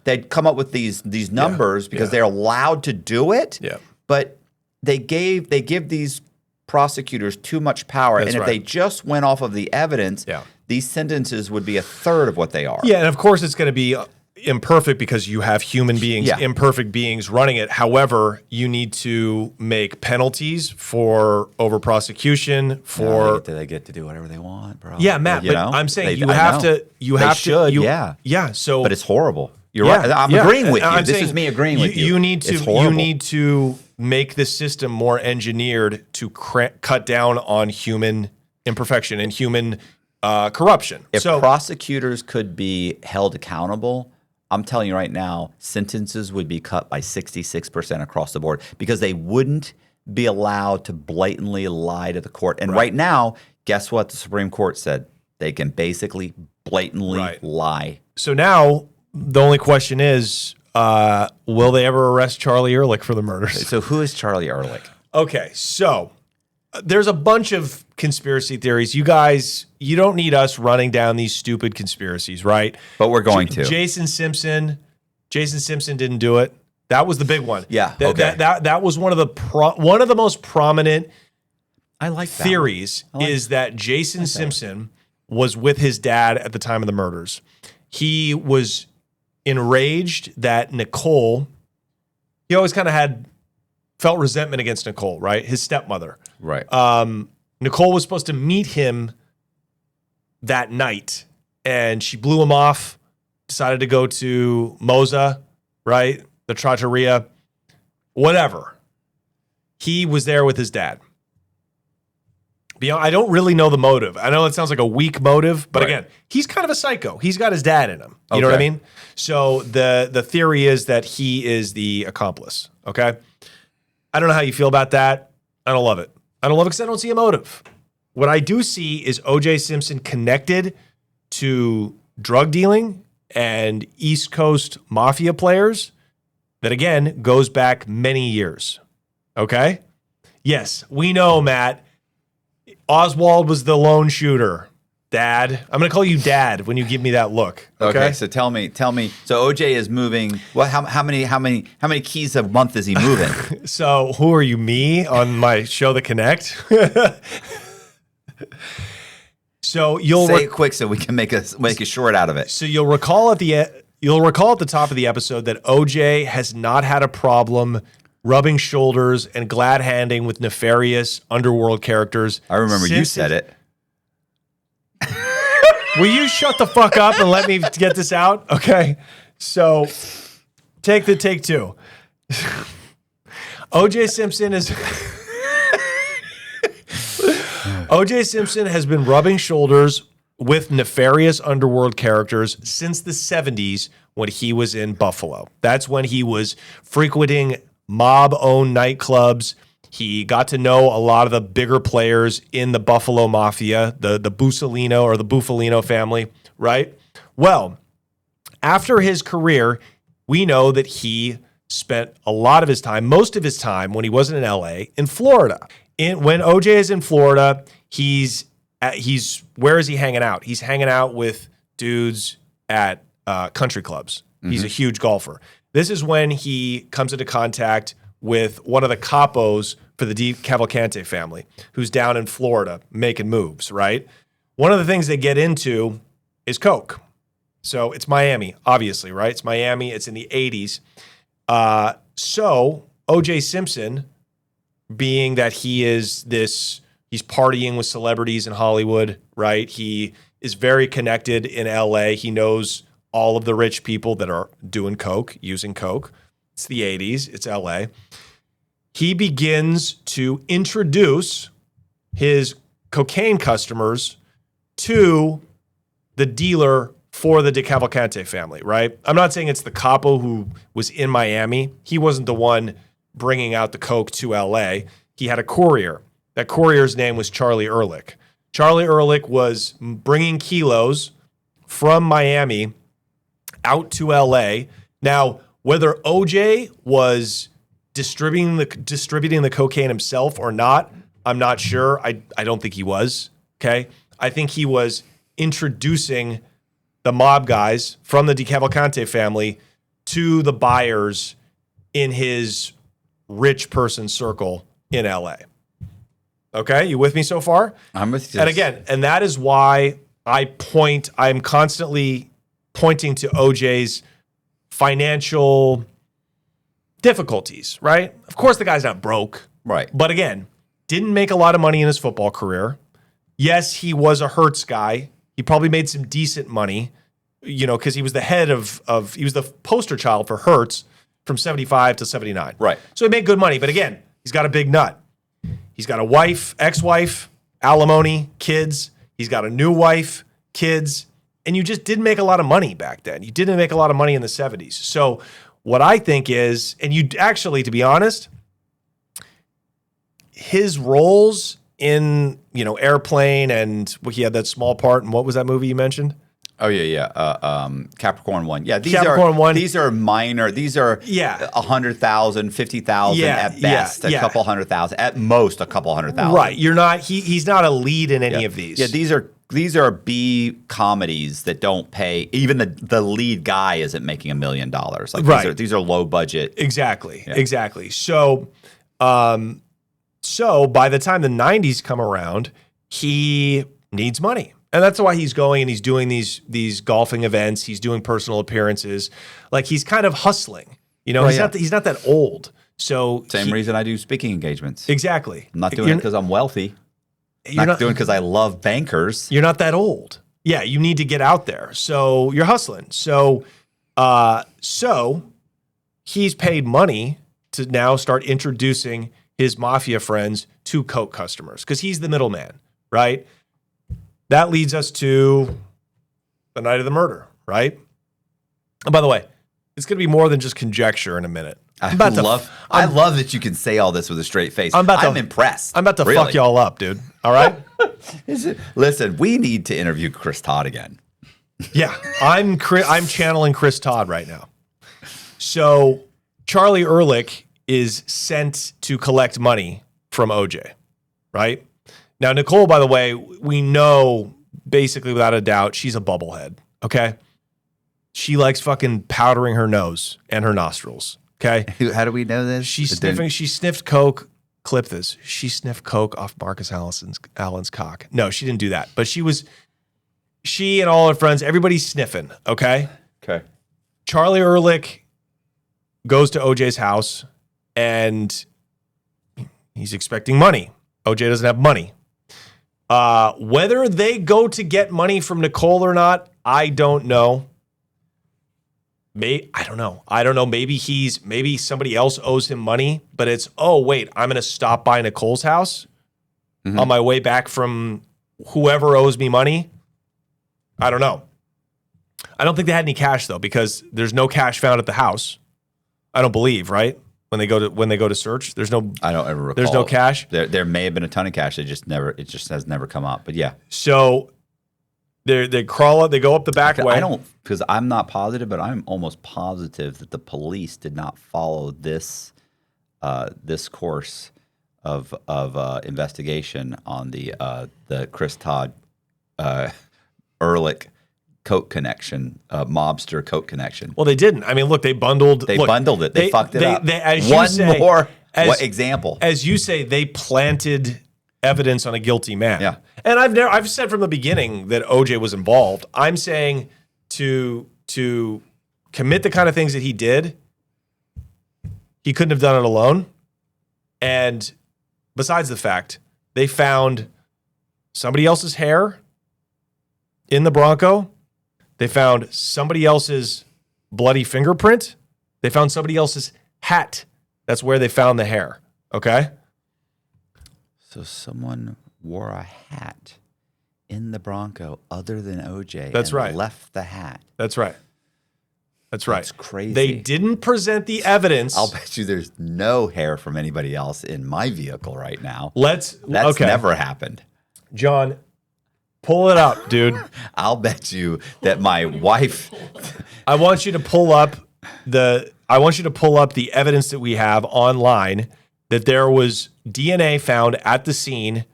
They'd come up with these numbers because they're allowed to do it. Yeah. But they give these prosecutors too much power, That's and if right. they just went off of the evidence, these sentences would be a third of what they are. Yeah, and of course it's going to be imperfect because you have human beings, imperfect beings running it. However, you need to make penalties for over prosecution for. They get to do whatever they want, bro. Yeah, Matt. But I'm saying you have to. Yeah. So, but it's horrible. You're right. I'm agreeing with you. This is me agreeing with you. You need to. It's horrible. You need to make the system more engineered to cut down on human imperfection and human corruption. If so prosecutors could be held accountable, I'm telling you right now, sentences would be cut by 66% across the board because they wouldn't be allowed to blatantly lie to the court. And right now, guess what the Supreme Court said? They can basically blatantly lie. So now the only question is, will they ever arrest Charlie Ehrlich for the murders? So who is Charlie Ehrlich? Okay, so there's a bunch of conspiracy theories. You guys, you don't need us running down these stupid conspiracies, right? But we're going to. Jason Simpson didn't do it. That was the big one. Yeah. That was one of the most prominent I like that theories is that Jason Simpson was with his dad at the time of the murders. He was enraged that Nicole, he always kind of felt resentment against Nicole, right? His stepmother. Right. Nicole was supposed to meet him that night, and she blew him off, decided to go to Moza, right? The trattoria, whatever. He was there with his dad. I don't really know the motive. I know it sounds like a weak motive, but again, he's kind of a psycho. He's got his dad in him. You know what I mean? So the theory is that he is the accomplice, okay? I don't know how you feel about that. I don't love it. I don't love it because I don't see a motive. What I do see is OJ Simpson connected to drug dealing and East Coast Mafia players that, again, goes back many years, okay? Yes, we know, Matt. Oswald was the lone shooter. Dad. I'm going to call you Dad when you give me that look. Okay. So tell me. So OJ is moving. Well, how many keys a month is he moving? So who are you, me, on my show, The Connect? So you'll say it quick so we can make a short out of it. So you'll recall at the top of the episode that OJ has not had a problem rubbing shoulders and glad handing with nefarious underworld characters. I remember you said it. Will you shut the fuck up and let me get this out? Okay. So take two. OJ Simpson has been rubbing shoulders with nefarious underworld characters since the 70s when he was in Buffalo. That's when he was frequenting mob-owned nightclubs. He got to know a lot of the bigger players in the Buffalo Mafia, the Bussolino or the Buffalino family, right? Well, after his career, we know that he spent a lot of his time, most of his time when he wasn't in LA, in Florida. When OJ is in Florida, he's where is he hanging out? He's hanging out with dudes at country clubs. Mm-hmm. He's a huge golfer. This is when he comes into contact with one of the capos for the Cavalcante family, who's down in Florida making moves, right? One of the things they get into is coke. So it's Miami, obviously, right? It's Miami. It's in the 80s. So OJ Simpson, being that he's partying with celebrities in Hollywood, right? He is very connected in LA. He knows all of the rich people that are doing coke, using coke. It's the 80s. It's LA. He begins to introduce his cocaine customers to the dealer for the Cavalcante family, right? I'm not saying it's the capo who was in Miami. He wasn't the one bringing out the coke to LA. He had a courier. That courier's name was Charlie Ehrlich. Charlie Ehrlich was bringing kilos from Miami out to LA. Now, whether OJ was distributing the cocaine himself or not, I'm not sure. I don't think he was. Okay. I think he was introducing the mob guys from the DeCavalcante family to the buyers in his rich person circle in LA. Okay. You with me so far? I'm with you. And again, and that is why I'm constantly pointing to OJ's financial difficulties, right? Of course, the guy's not broke. Right. But again, didn't make a lot of money in his football career. Yes, he was a Hertz guy. He probably made some decent money, because he was the head he was the poster child for Hertz from 75 to 79. Right. So he made good money. But again, he's got a big nut. He's got a wife, ex-wife, alimony, kids. He's got a new wife, kids. And you just didn't make a lot of money back then. You didn't make a lot of money in the 70s. So what I think is, and you actually, to be honest, his roles in, Airplane, and he had that small part in what was that movie you mentioned? Oh yeah. Capricorn 1. Yeah, these are minor. These are 100,000, 50,000 at best, a couple 100,000 at most, a couple 100,000. Right. You're not. He's not a lead in any of these. Yeah, these are B comedies that don't pay. Even the lead guy isn't making $1 million. Like these are low budget. Exactly. Yeah. Exactly. So, so by the time the 90s come around, he needs money. And that's why he's going and he's doing these golfing events. He's doing personal appearances. Like he's kind of hustling. He's not that old. So same reason I do speaking engagements. Exactly. I'm not doing it because I'm wealthy. You're not doing it because I love bankers. You're not that old. Yeah, you need to get out there. So you're hustling. So he's paid money to now start introducing his Mafia friends to Coke customers because he's the middleman, right? That leads us to the night of the murder, right? And by the way, it's going to be more than just conjecture in a minute. I love that you can say all this with a straight face. I'm impressed. I'm about to fuck y'all up, dude. All right? Listen, we need to interview Chris Todd again. Yeah, I'm channeling Chris Todd right now. So Charlie Ehrlich is sent to collect money from OJ, right? Now, Nicole, by the way, we know basically without a doubt, she's a bubblehead, okay? She likes fucking powdering her nose and her nostrils, okay? How do we know this? She sniffed Coke. Clip this. She sniffed Coke off Marcus Allen's cock. No, she didn't do that. But she and all her friends, everybody's sniffing, okay? Okay. Charlie Ehrlich goes to OJ's house and he's expecting money. OJ doesn't have money. Whether they go to get money from Nicole or not, I don't know. I don't know. Maybe somebody else owes him money, but it's, oh, wait, I'm going to stop by Nicole's house on my way back from whoever owes me money. I don't know. I don't think they had any cash though, because there's no cash found at the house. I don't believe, right? When they go to search, there's no. I don't ever recall. There's no cash. There may have been a ton of cash. It just has never come up. But yeah. So they crawl up. They go up the back way. Because I'm not positive, but I'm almost positive that the police did not follow this course of investigation on the Chris Todd Ehrlich Coke connection, mobster Coke connection. Well, they didn't. I mean, look, they bundled it. They fucked it up. Example. As you say, they planted evidence on a guilty man. Yeah. And I've said from the beginning that OJ was involved. I'm saying to commit the kind of things that he did, he couldn't have done it alone. And besides the fact, they found somebody else's hair in the Bronco. They found somebody else's bloody fingerprint. They found somebody else's hat. That's where they found the hair. Okay? So someone wore a hat in the Bronco other than OJ. That's right. Left the hat. That's right. That's right. That's crazy. They didn't present the evidence. I'll bet you there's no hair from anybody else in my vehicle right now. That's never happened. John, pull it up, dude. I'll bet you that my wife. I want you to pull up the evidence that we have online that there was DNA found at the scene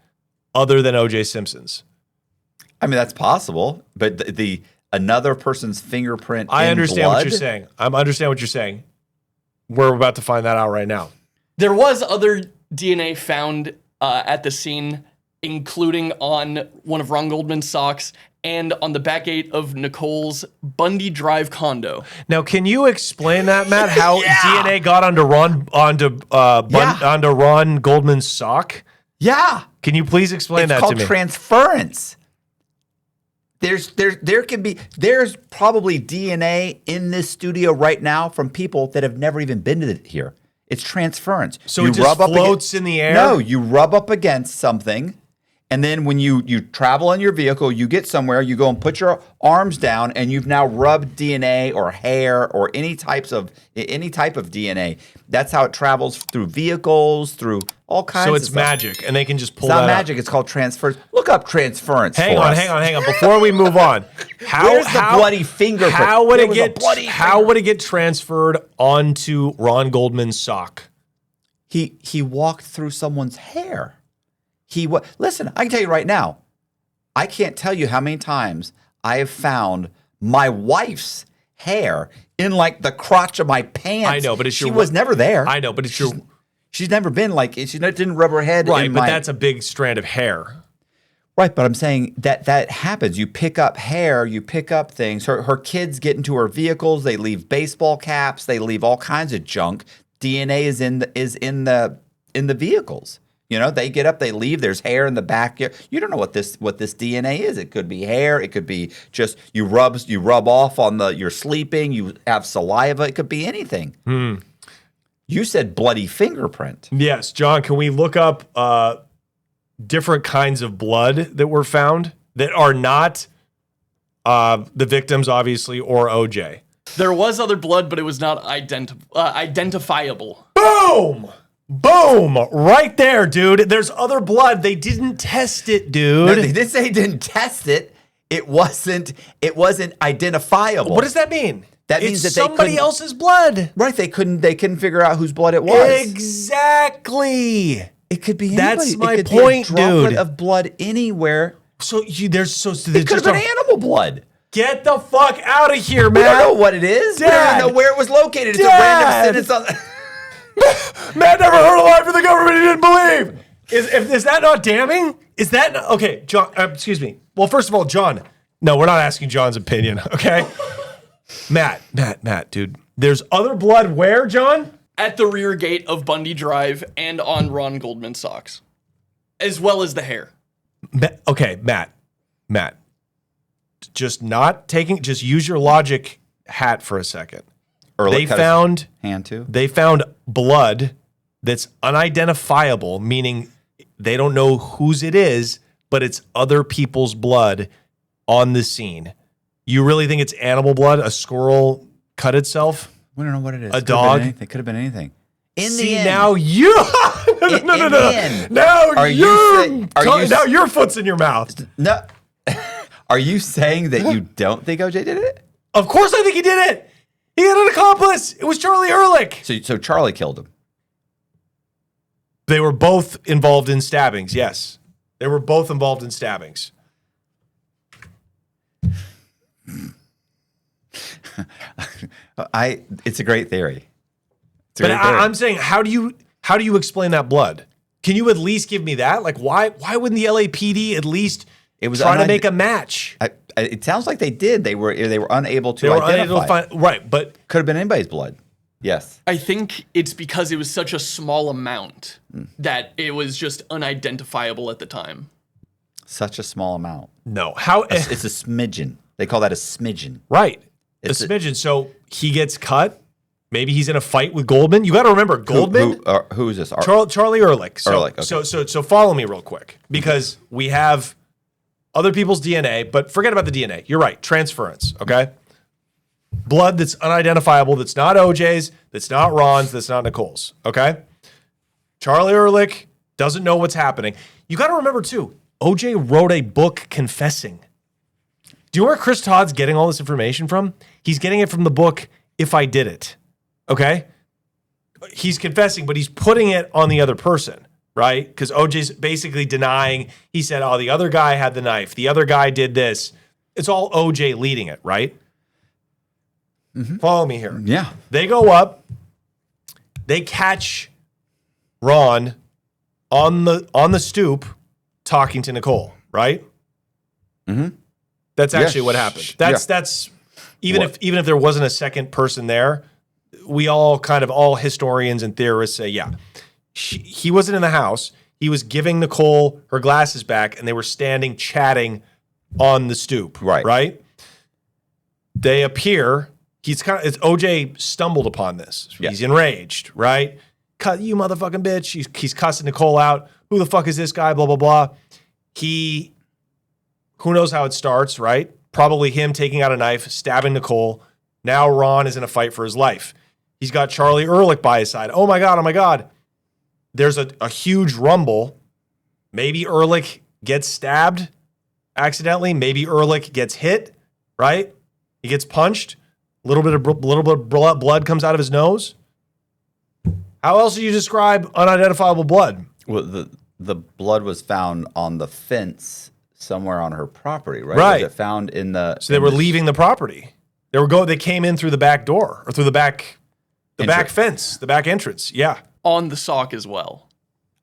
other than OJ Simpson's? I mean, that's possible, but the another person's fingerprint. I understand what blood? you're saying. I understand what you're saying. We're about to find that out right now. There was other DNA found at the scene, including on one of Ron Goldman's socks and on the back gate of Nicole's Bundy Drive condo. Now, can you explain that, Matt? How DNA got onto Ron Goldman's sock? Yeah. Can you please explain that to me? It's called transference. There's probably DNA in this studio right now from people that have never even been to here. It's transference. So it just floats in the air? No, you rub up against something, and then when you travel in your vehicle, you get somewhere, you go and put your arms down, and you've now rubbed DNA or hair or any type of DNA. That's how it travels through vehicles, through all kinds of stuff. So it's magic, and they can just pull It's that not up. magic. It's called transference. Look up transference. Hang on. Before we move on, Where's the bloody fingerprint? How would There it was a get? bloody How would it get transferred onto Ron Goldman's sock? He walked through someone's hair. Listen, I can tell you right now, I can't tell you how many times I have found my wife's hair in like the crotch of my pants. I know, but she was never there. I know, but it's She's never been like she didn't rub her head. right. in But my, that's a big strand of hair. right. But I'm saying that happens. You pick up hair. You pick up things. Her kids get into her vehicles. They leave baseball caps. They leave all kinds of junk. DNA is in the vehicles. You know, they get up, they leave. There's hair in the back. You don't know what this DNA is. It could be hair. It could be just you rub off on you're sleeping. You have saliva. It could be anything. You said bloody fingerprint. Yes, John. Can we look up different kinds of blood that were found that are not the victims, obviously, or OJ? There was other blood, but it was not identifiable. Boom! Boom! Right there, dude. There's other blood. They didn't test it, dude. No, they didn't say they didn't test it. It wasn't identifiable. What does that mean? That means it's that they somebody couldn't- else's blood. Right? They couldn't figure out whose blood it was. Exactly. It could be That's anybody. my it could point, be a droplet dude. of blood anywhere. So there's It could have been animal blood. Get the fuck out of here, We don't man. know what it is. We don't Dad. even know where it was located. It's Dad. a random sentence on. Matt never heard a lie from the government he didn't believe. Is that not damning? Is that not, okay, John? Excuse me. Well, first of all, John. No, we're not asking John's opinion. Okay, Matt, dude. There's other blood where, John? At the rear gate of Bundy Drive and on Ron Goldman's socks, as well as the hair. Okay, Matt. Just use your logic hat for a second. Ehrlich cut his hand too. They found blood that's unidentifiable, meaning they don't know whose it is, but it's other people's blood on the scene. You really think it's animal blood? A squirrel cut itself? We don't know what it is. A dog? It could have been anything. In the See, end, now you no. the end. Now Now your foot's in your mouth. no. Are you saying that you don't think OJ did it? Of course I think he did it. He had an accomplice. It was Charlie Ehrlich. So Charlie killed him. They were both involved in stabbings, yes. They were both involved in stabbings. It's a great theory. But I'm saying, how do you explain that blood? Can you at least give me that? Like, why wouldn't the LAPD at least try to make a match? It sounds like they did. They were unable to identify. Right, but Could have been anybody's blood. Yes. I think it's because it was such a small amount that it was just unidentifiable at the time. Such a small amount. no. It's a smidgen. They call that a smidgen. Right. It's a smidgen. So he gets cut. Maybe he's in a fight with Goldman. You got to remember, Goldman. Who is this? Charlie Ehrlich. Ehrlich, okay. So follow me real quick, because we have other people's DNA, but forget about the DNA. You're right. Transference. Okay. Blood that's unidentifiable, that's not OJ's, that's not Ron's, that's not Nicole's. Okay. Charlie Ehrlich doesn't know what's happening. You got to remember too, OJ wrote a book confessing. Do you know where Chris Todd's getting all this information from? He's getting it from the book If I Did It. Okay? He's confessing, but he's putting it on the other person. right? Because OJ's basically denying. He said, oh, the other guy had the knife. The other guy did this. It's all OJ leading it, right? Follow me here. Yeah. They go up. They catch Ron on the stoop talking to Nicole, right? That's actually what happened. That's even if there wasn't a second person there, we all historians and theorists say, yeah, he wasn't in the house. He was giving Nicole her glasses back, and they were standing chatting on the stoop. Right. They appear. It's OJ stumbled upon this. He's enraged. Right. Cut you, motherfucking bitch. He's cussing Nicole out. Who the fuck is this guy? Blah blah blah. Who knows how it starts, right? Probably him taking out a knife, stabbing Nicole. Now Ron is in a fight for his life. He's got Charlie Ehrlich by his side. Oh my God. There's a huge rumble. Maybe Ehrlich gets stabbed accidentally. Maybe Ehrlich gets hit, right? He gets punched. A little bit of blood comes out of his nose. How else do you describe unidentifiable blood? Well, the blood was found on the fence somewhere on her property, right? Right. Was it found in the? So they were leaving the property. They came in through the back door or through the back fence, the back entrance. Yeah. On the sock as well.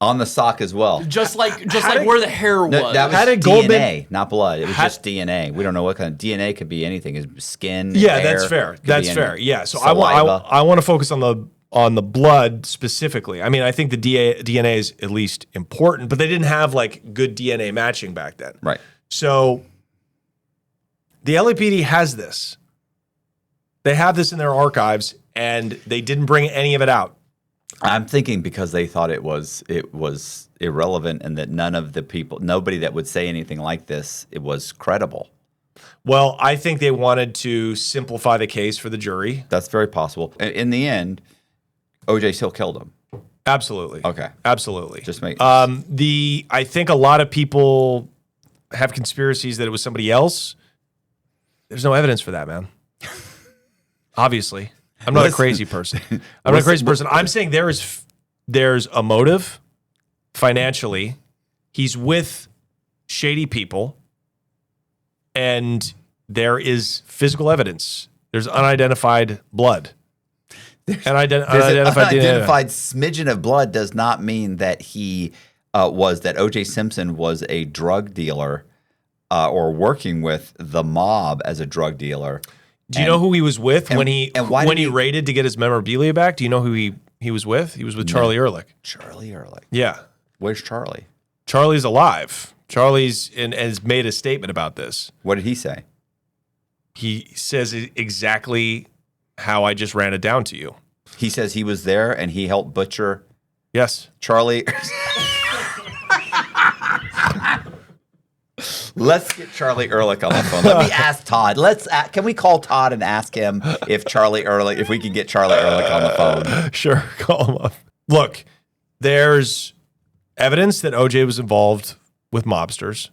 On the sock as well. Just like where the hair was. No, that was How did DNA, Goldman- not blood. It was just DNA. We don't know what kind of DNA could be anything. It's skin. Yeah, hair, that's fair. could That's be fair. Yeah. So saliva. I want to focus on the blood specifically. I mean, I think the DNA is at least important, but they didn't have like good DNA matching back then. Right. So the LAPD has this. They have this in their archives, and they didn't bring any of it out. I'm thinking because they thought it was irrelevant and that nobody that would say anything like this, it was credible. Well, I think they wanted to simplify the case for the jury. That's very possible. In the end, OJ still killed him. Absolutely. Okay. Absolutely. Just make I think a lot of people have conspiracies that it was somebody else. There's no evidence for that, man. Obviously. I'm not a crazy person. I'm not a crazy person. I'm saying there's a motive financially. He's with shady people, and there is physical evidence. There's unidentified blood. Unidentified smidgen of blood does not mean that that OJ Simpson was a drug dealer or working with the mob as a drug dealer. Do you know who he was with when he raided to get his memorabilia back? Do you know who he was with? He was with Charlie Ehrlich. Charlie Ehrlich. Yeah. Where's Charlie? Charlie's alive. Charlie's has made a statement about this. What did he say? He says exactly how I just ran it down to you. He says he was there and he helped butcher Yes. Charlie. Let's get Charlie Ehrlich on the phone. Let me ask Todd. Can we call Todd and ask him if we can get Charlie Ehrlich on the phone? Sure, call him up. Look, there's evidence that OJ was involved with mobsters.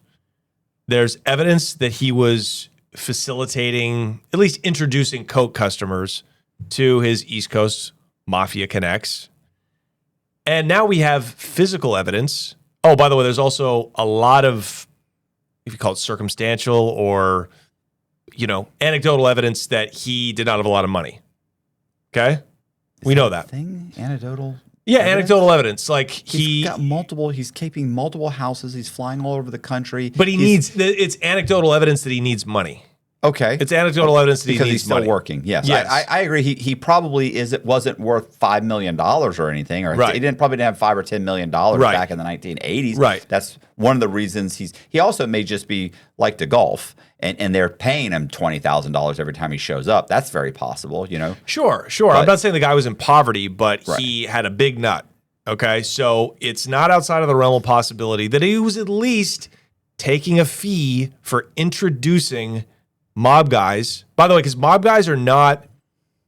There's evidence that he was facilitating, at least introducing coke customers to his East Coast Mafia connects. And now we have physical evidence. Oh, by the way, there's also a lot of, if you call it circumstantial or, anecdotal evidence that he did not have a lot of money. Okay? We know that. Anecdotal? Yeah, anecdotal evidence. Like he's keeping multiple houses. He's flying all over the country. But it's anecdotal evidence that he needs money. Okay. It's anecdotal evidence that he needs because he's still money. working. Yes. I agree. He probably wasn't worth $5 million or anything, or right. He didn't have $5 or $10 million right. back in the 1980s. Right. That's one of the reasons he also may just be like to golf, and they're paying him $20,000 every time he shows up. That's very possible, Sure. I'm not saying the guy was in poverty, but he had a big nut. Okay, so it's not outside of the realm of possibility that he was at least taking a fee for introducing mob guys. By the way, because mob guys are not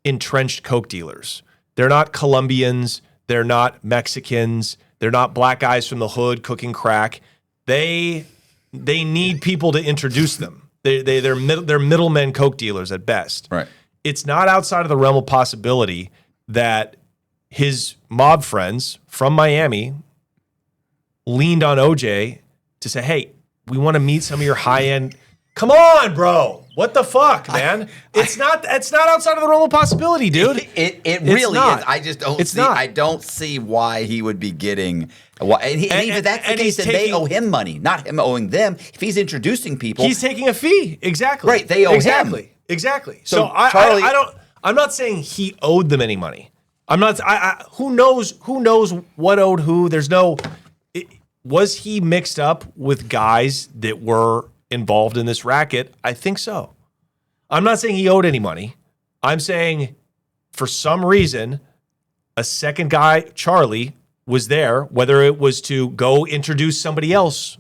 entrenched coke dealers. They're not Colombians. They're not Mexicans. They're not black guys from the hood cooking crack. They need people to introduce them. They're middlemen coke dealers at best. Right. It's not outside of the realm of possibility that his mob friends from Miami leaned on OJ to say, hey, we want to meet some of your high-end. Come on, bro. What the fuck, man? It's not outside of the realm of possibility, dude. It really is. I just don't see. I don't see why he would be getting. And even that's the case, then they owe him money, not him owing them. If he's introducing people, he's taking a fee. Exactly. Right. They owe him. Exactly. So Charlie, I don't. I'm not saying he owed them any money. I'm not. Who knows? Who knows what owed who? There's no. Was he mixed up with guys that were involved in this racket? I think so. I'm not saying he owed any money. I'm saying for some reason, a second guy, Charlie, was there, whether it was to go introduce somebody else.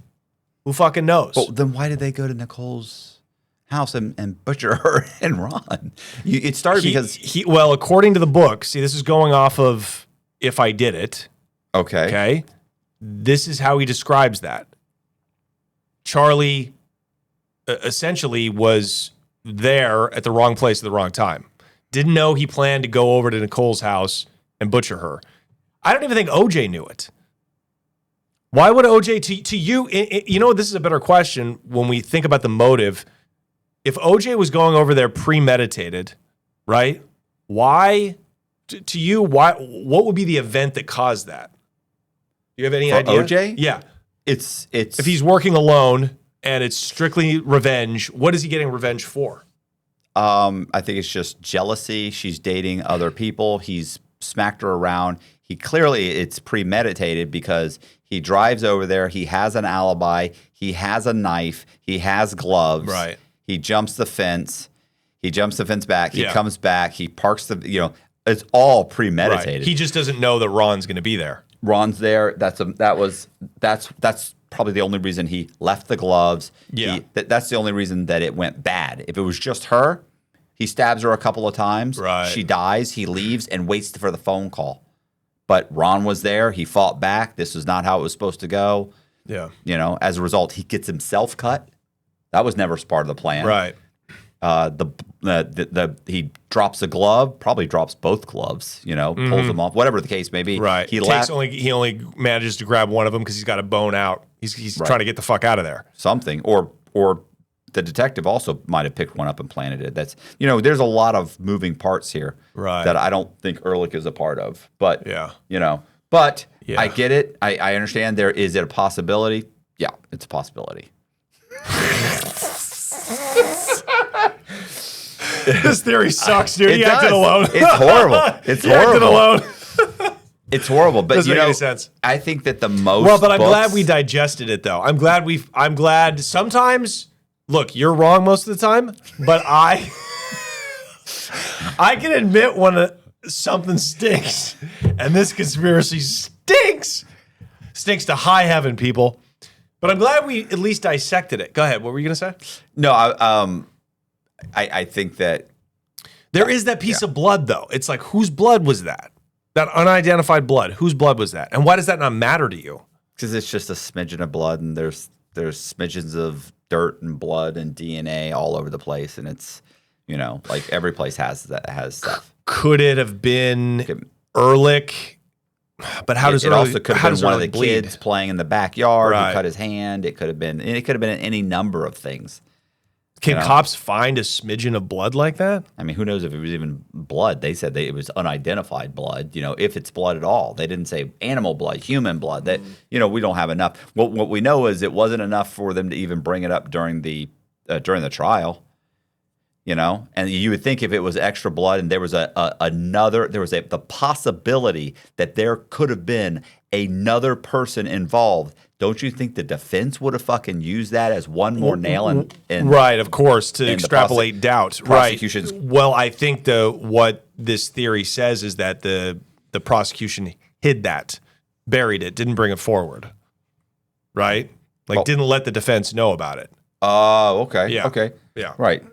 Who fucking knows? Well, then why did they go to Nicole's house and butcher her and Ron? It started because well, according to the book, see, this is going off of If I Did It. Okay. This is how he describes that. Charlie essentially was there at the wrong place at the wrong time. Didn't know he planned to go over to Nicole's house and butcher her. I don't even think OJ knew it. Why would OJ, to you, you know, this is a better question when we think about the motive. If OJ was going over there premeditated, right? Why, to you, what would be the event that caused that? Do you have any idea? OJ? Yeah. It's if he's working alone and it's strictly revenge, what is he getting revenge for? I think it's just jealousy. She's dating other people. He's smacked her around. It's premeditated because he drives over there. He has an alibi. He has a knife. He has gloves. Right. He jumps the fence. He jumps the fence back. He comes back. He parks it's all premeditated. Right. He just doesn't know that Ron's going to be there. Ron's there. That's probably the only reason he left the gloves. Yeah. That's the only reason that it went bad. If it was just her, he stabs her a couple of times. Right. She dies. He leaves and waits for the phone call. But Ron was there. He fought back. This is not how it was supposed to go. Yeah. As a result, he gets himself cut. That was never part of the plan. Right. He drops a glove, probably drops both gloves, pulls them off, whatever the case may be. Right. He only manages to grab one of them because he's got a bone out. He's trying to get the fuck out of there. Something. Or the detective also might have picked one up and planted it. That's there's a lot of moving parts here that I don't think Ehrlich is a part of. But I get it. I understand is it a possibility? Yeah, it's a possibility. This theory sucks, dude. He acted alone. It's horrible. It's horrible. Acted alone. It's horrible, but doesn't make any sense. I think that the most I'm glad we digested it, though. I'm glad. Sometimes, look, you're wrong most of the time, but I can admit when something stinks, and this conspiracy stinks to high heaven, people. But I'm glad we at least dissected it. Go ahead. What were you gonna say? No, I think that there is that piece of blood, though. It's like, whose blood was that? That unidentified blood. Whose blood was that? And why does that not matter to you? Because it's just a smidgen of blood, and there's smidgens of dirt and blood and DNA all over the place, and it's like every place has stuff. Could it have been Ehrlich? But how does it also could have been one of the bleed? kids playing in the backyard Right. who cut his hand? It could have been any number of things. Can cops find a smidgen of blood like that? I mean, who knows if it was even blood? They said it was unidentified blood. If it's blood at all, they didn't say animal blood, human blood. That we don't have enough. What we know is it wasn't enough for them to even bring it up during the trial. And you would think if it was extra blood and there was the possibility that there could have been another person involved, don't you think the defense would have fucking used that as one more nail in right, of course, to extrapolate doubt. Prosecution's right. Well, I think what this theory says is that the prosecution hid that, buried it, didn't bring it forward. Right? Didn't let the defense know about it. Oh, okay. Yeah. Okay. Yeah. Right.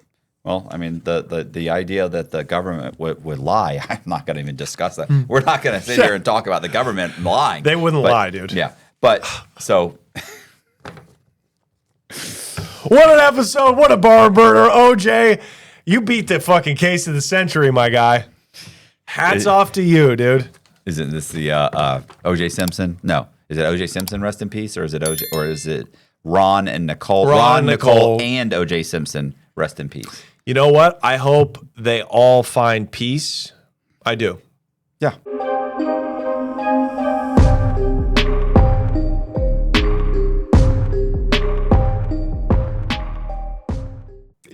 Well, I mean, the idea that the government would lie, I'm not going to even discuss that. We're not going to sit here and talk about the government lying. They wouldn't lie, dude. Yeah. But so. What an episode. What a bar burner. OJ, you beat the fucking case of the century, my guy. Hats off to you, dude. Isn't this the OJ Simpson? No. Is it OJ Simpson, rest in peace, or is it OJ, or is it Ron and Nicole? Ron, Nicole. and OJ Simpson, rest in peace. You know what? I hope they all find peace. I do. Yeah.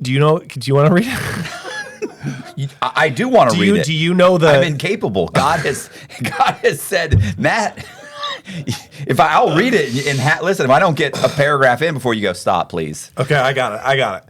Do you want to read it? I do want to read it. Do you know the? I'm incapable. God has said, Matt. I'll read it and listen. If I don't get a paragraph in before you go, stop, please. Okay, I got it.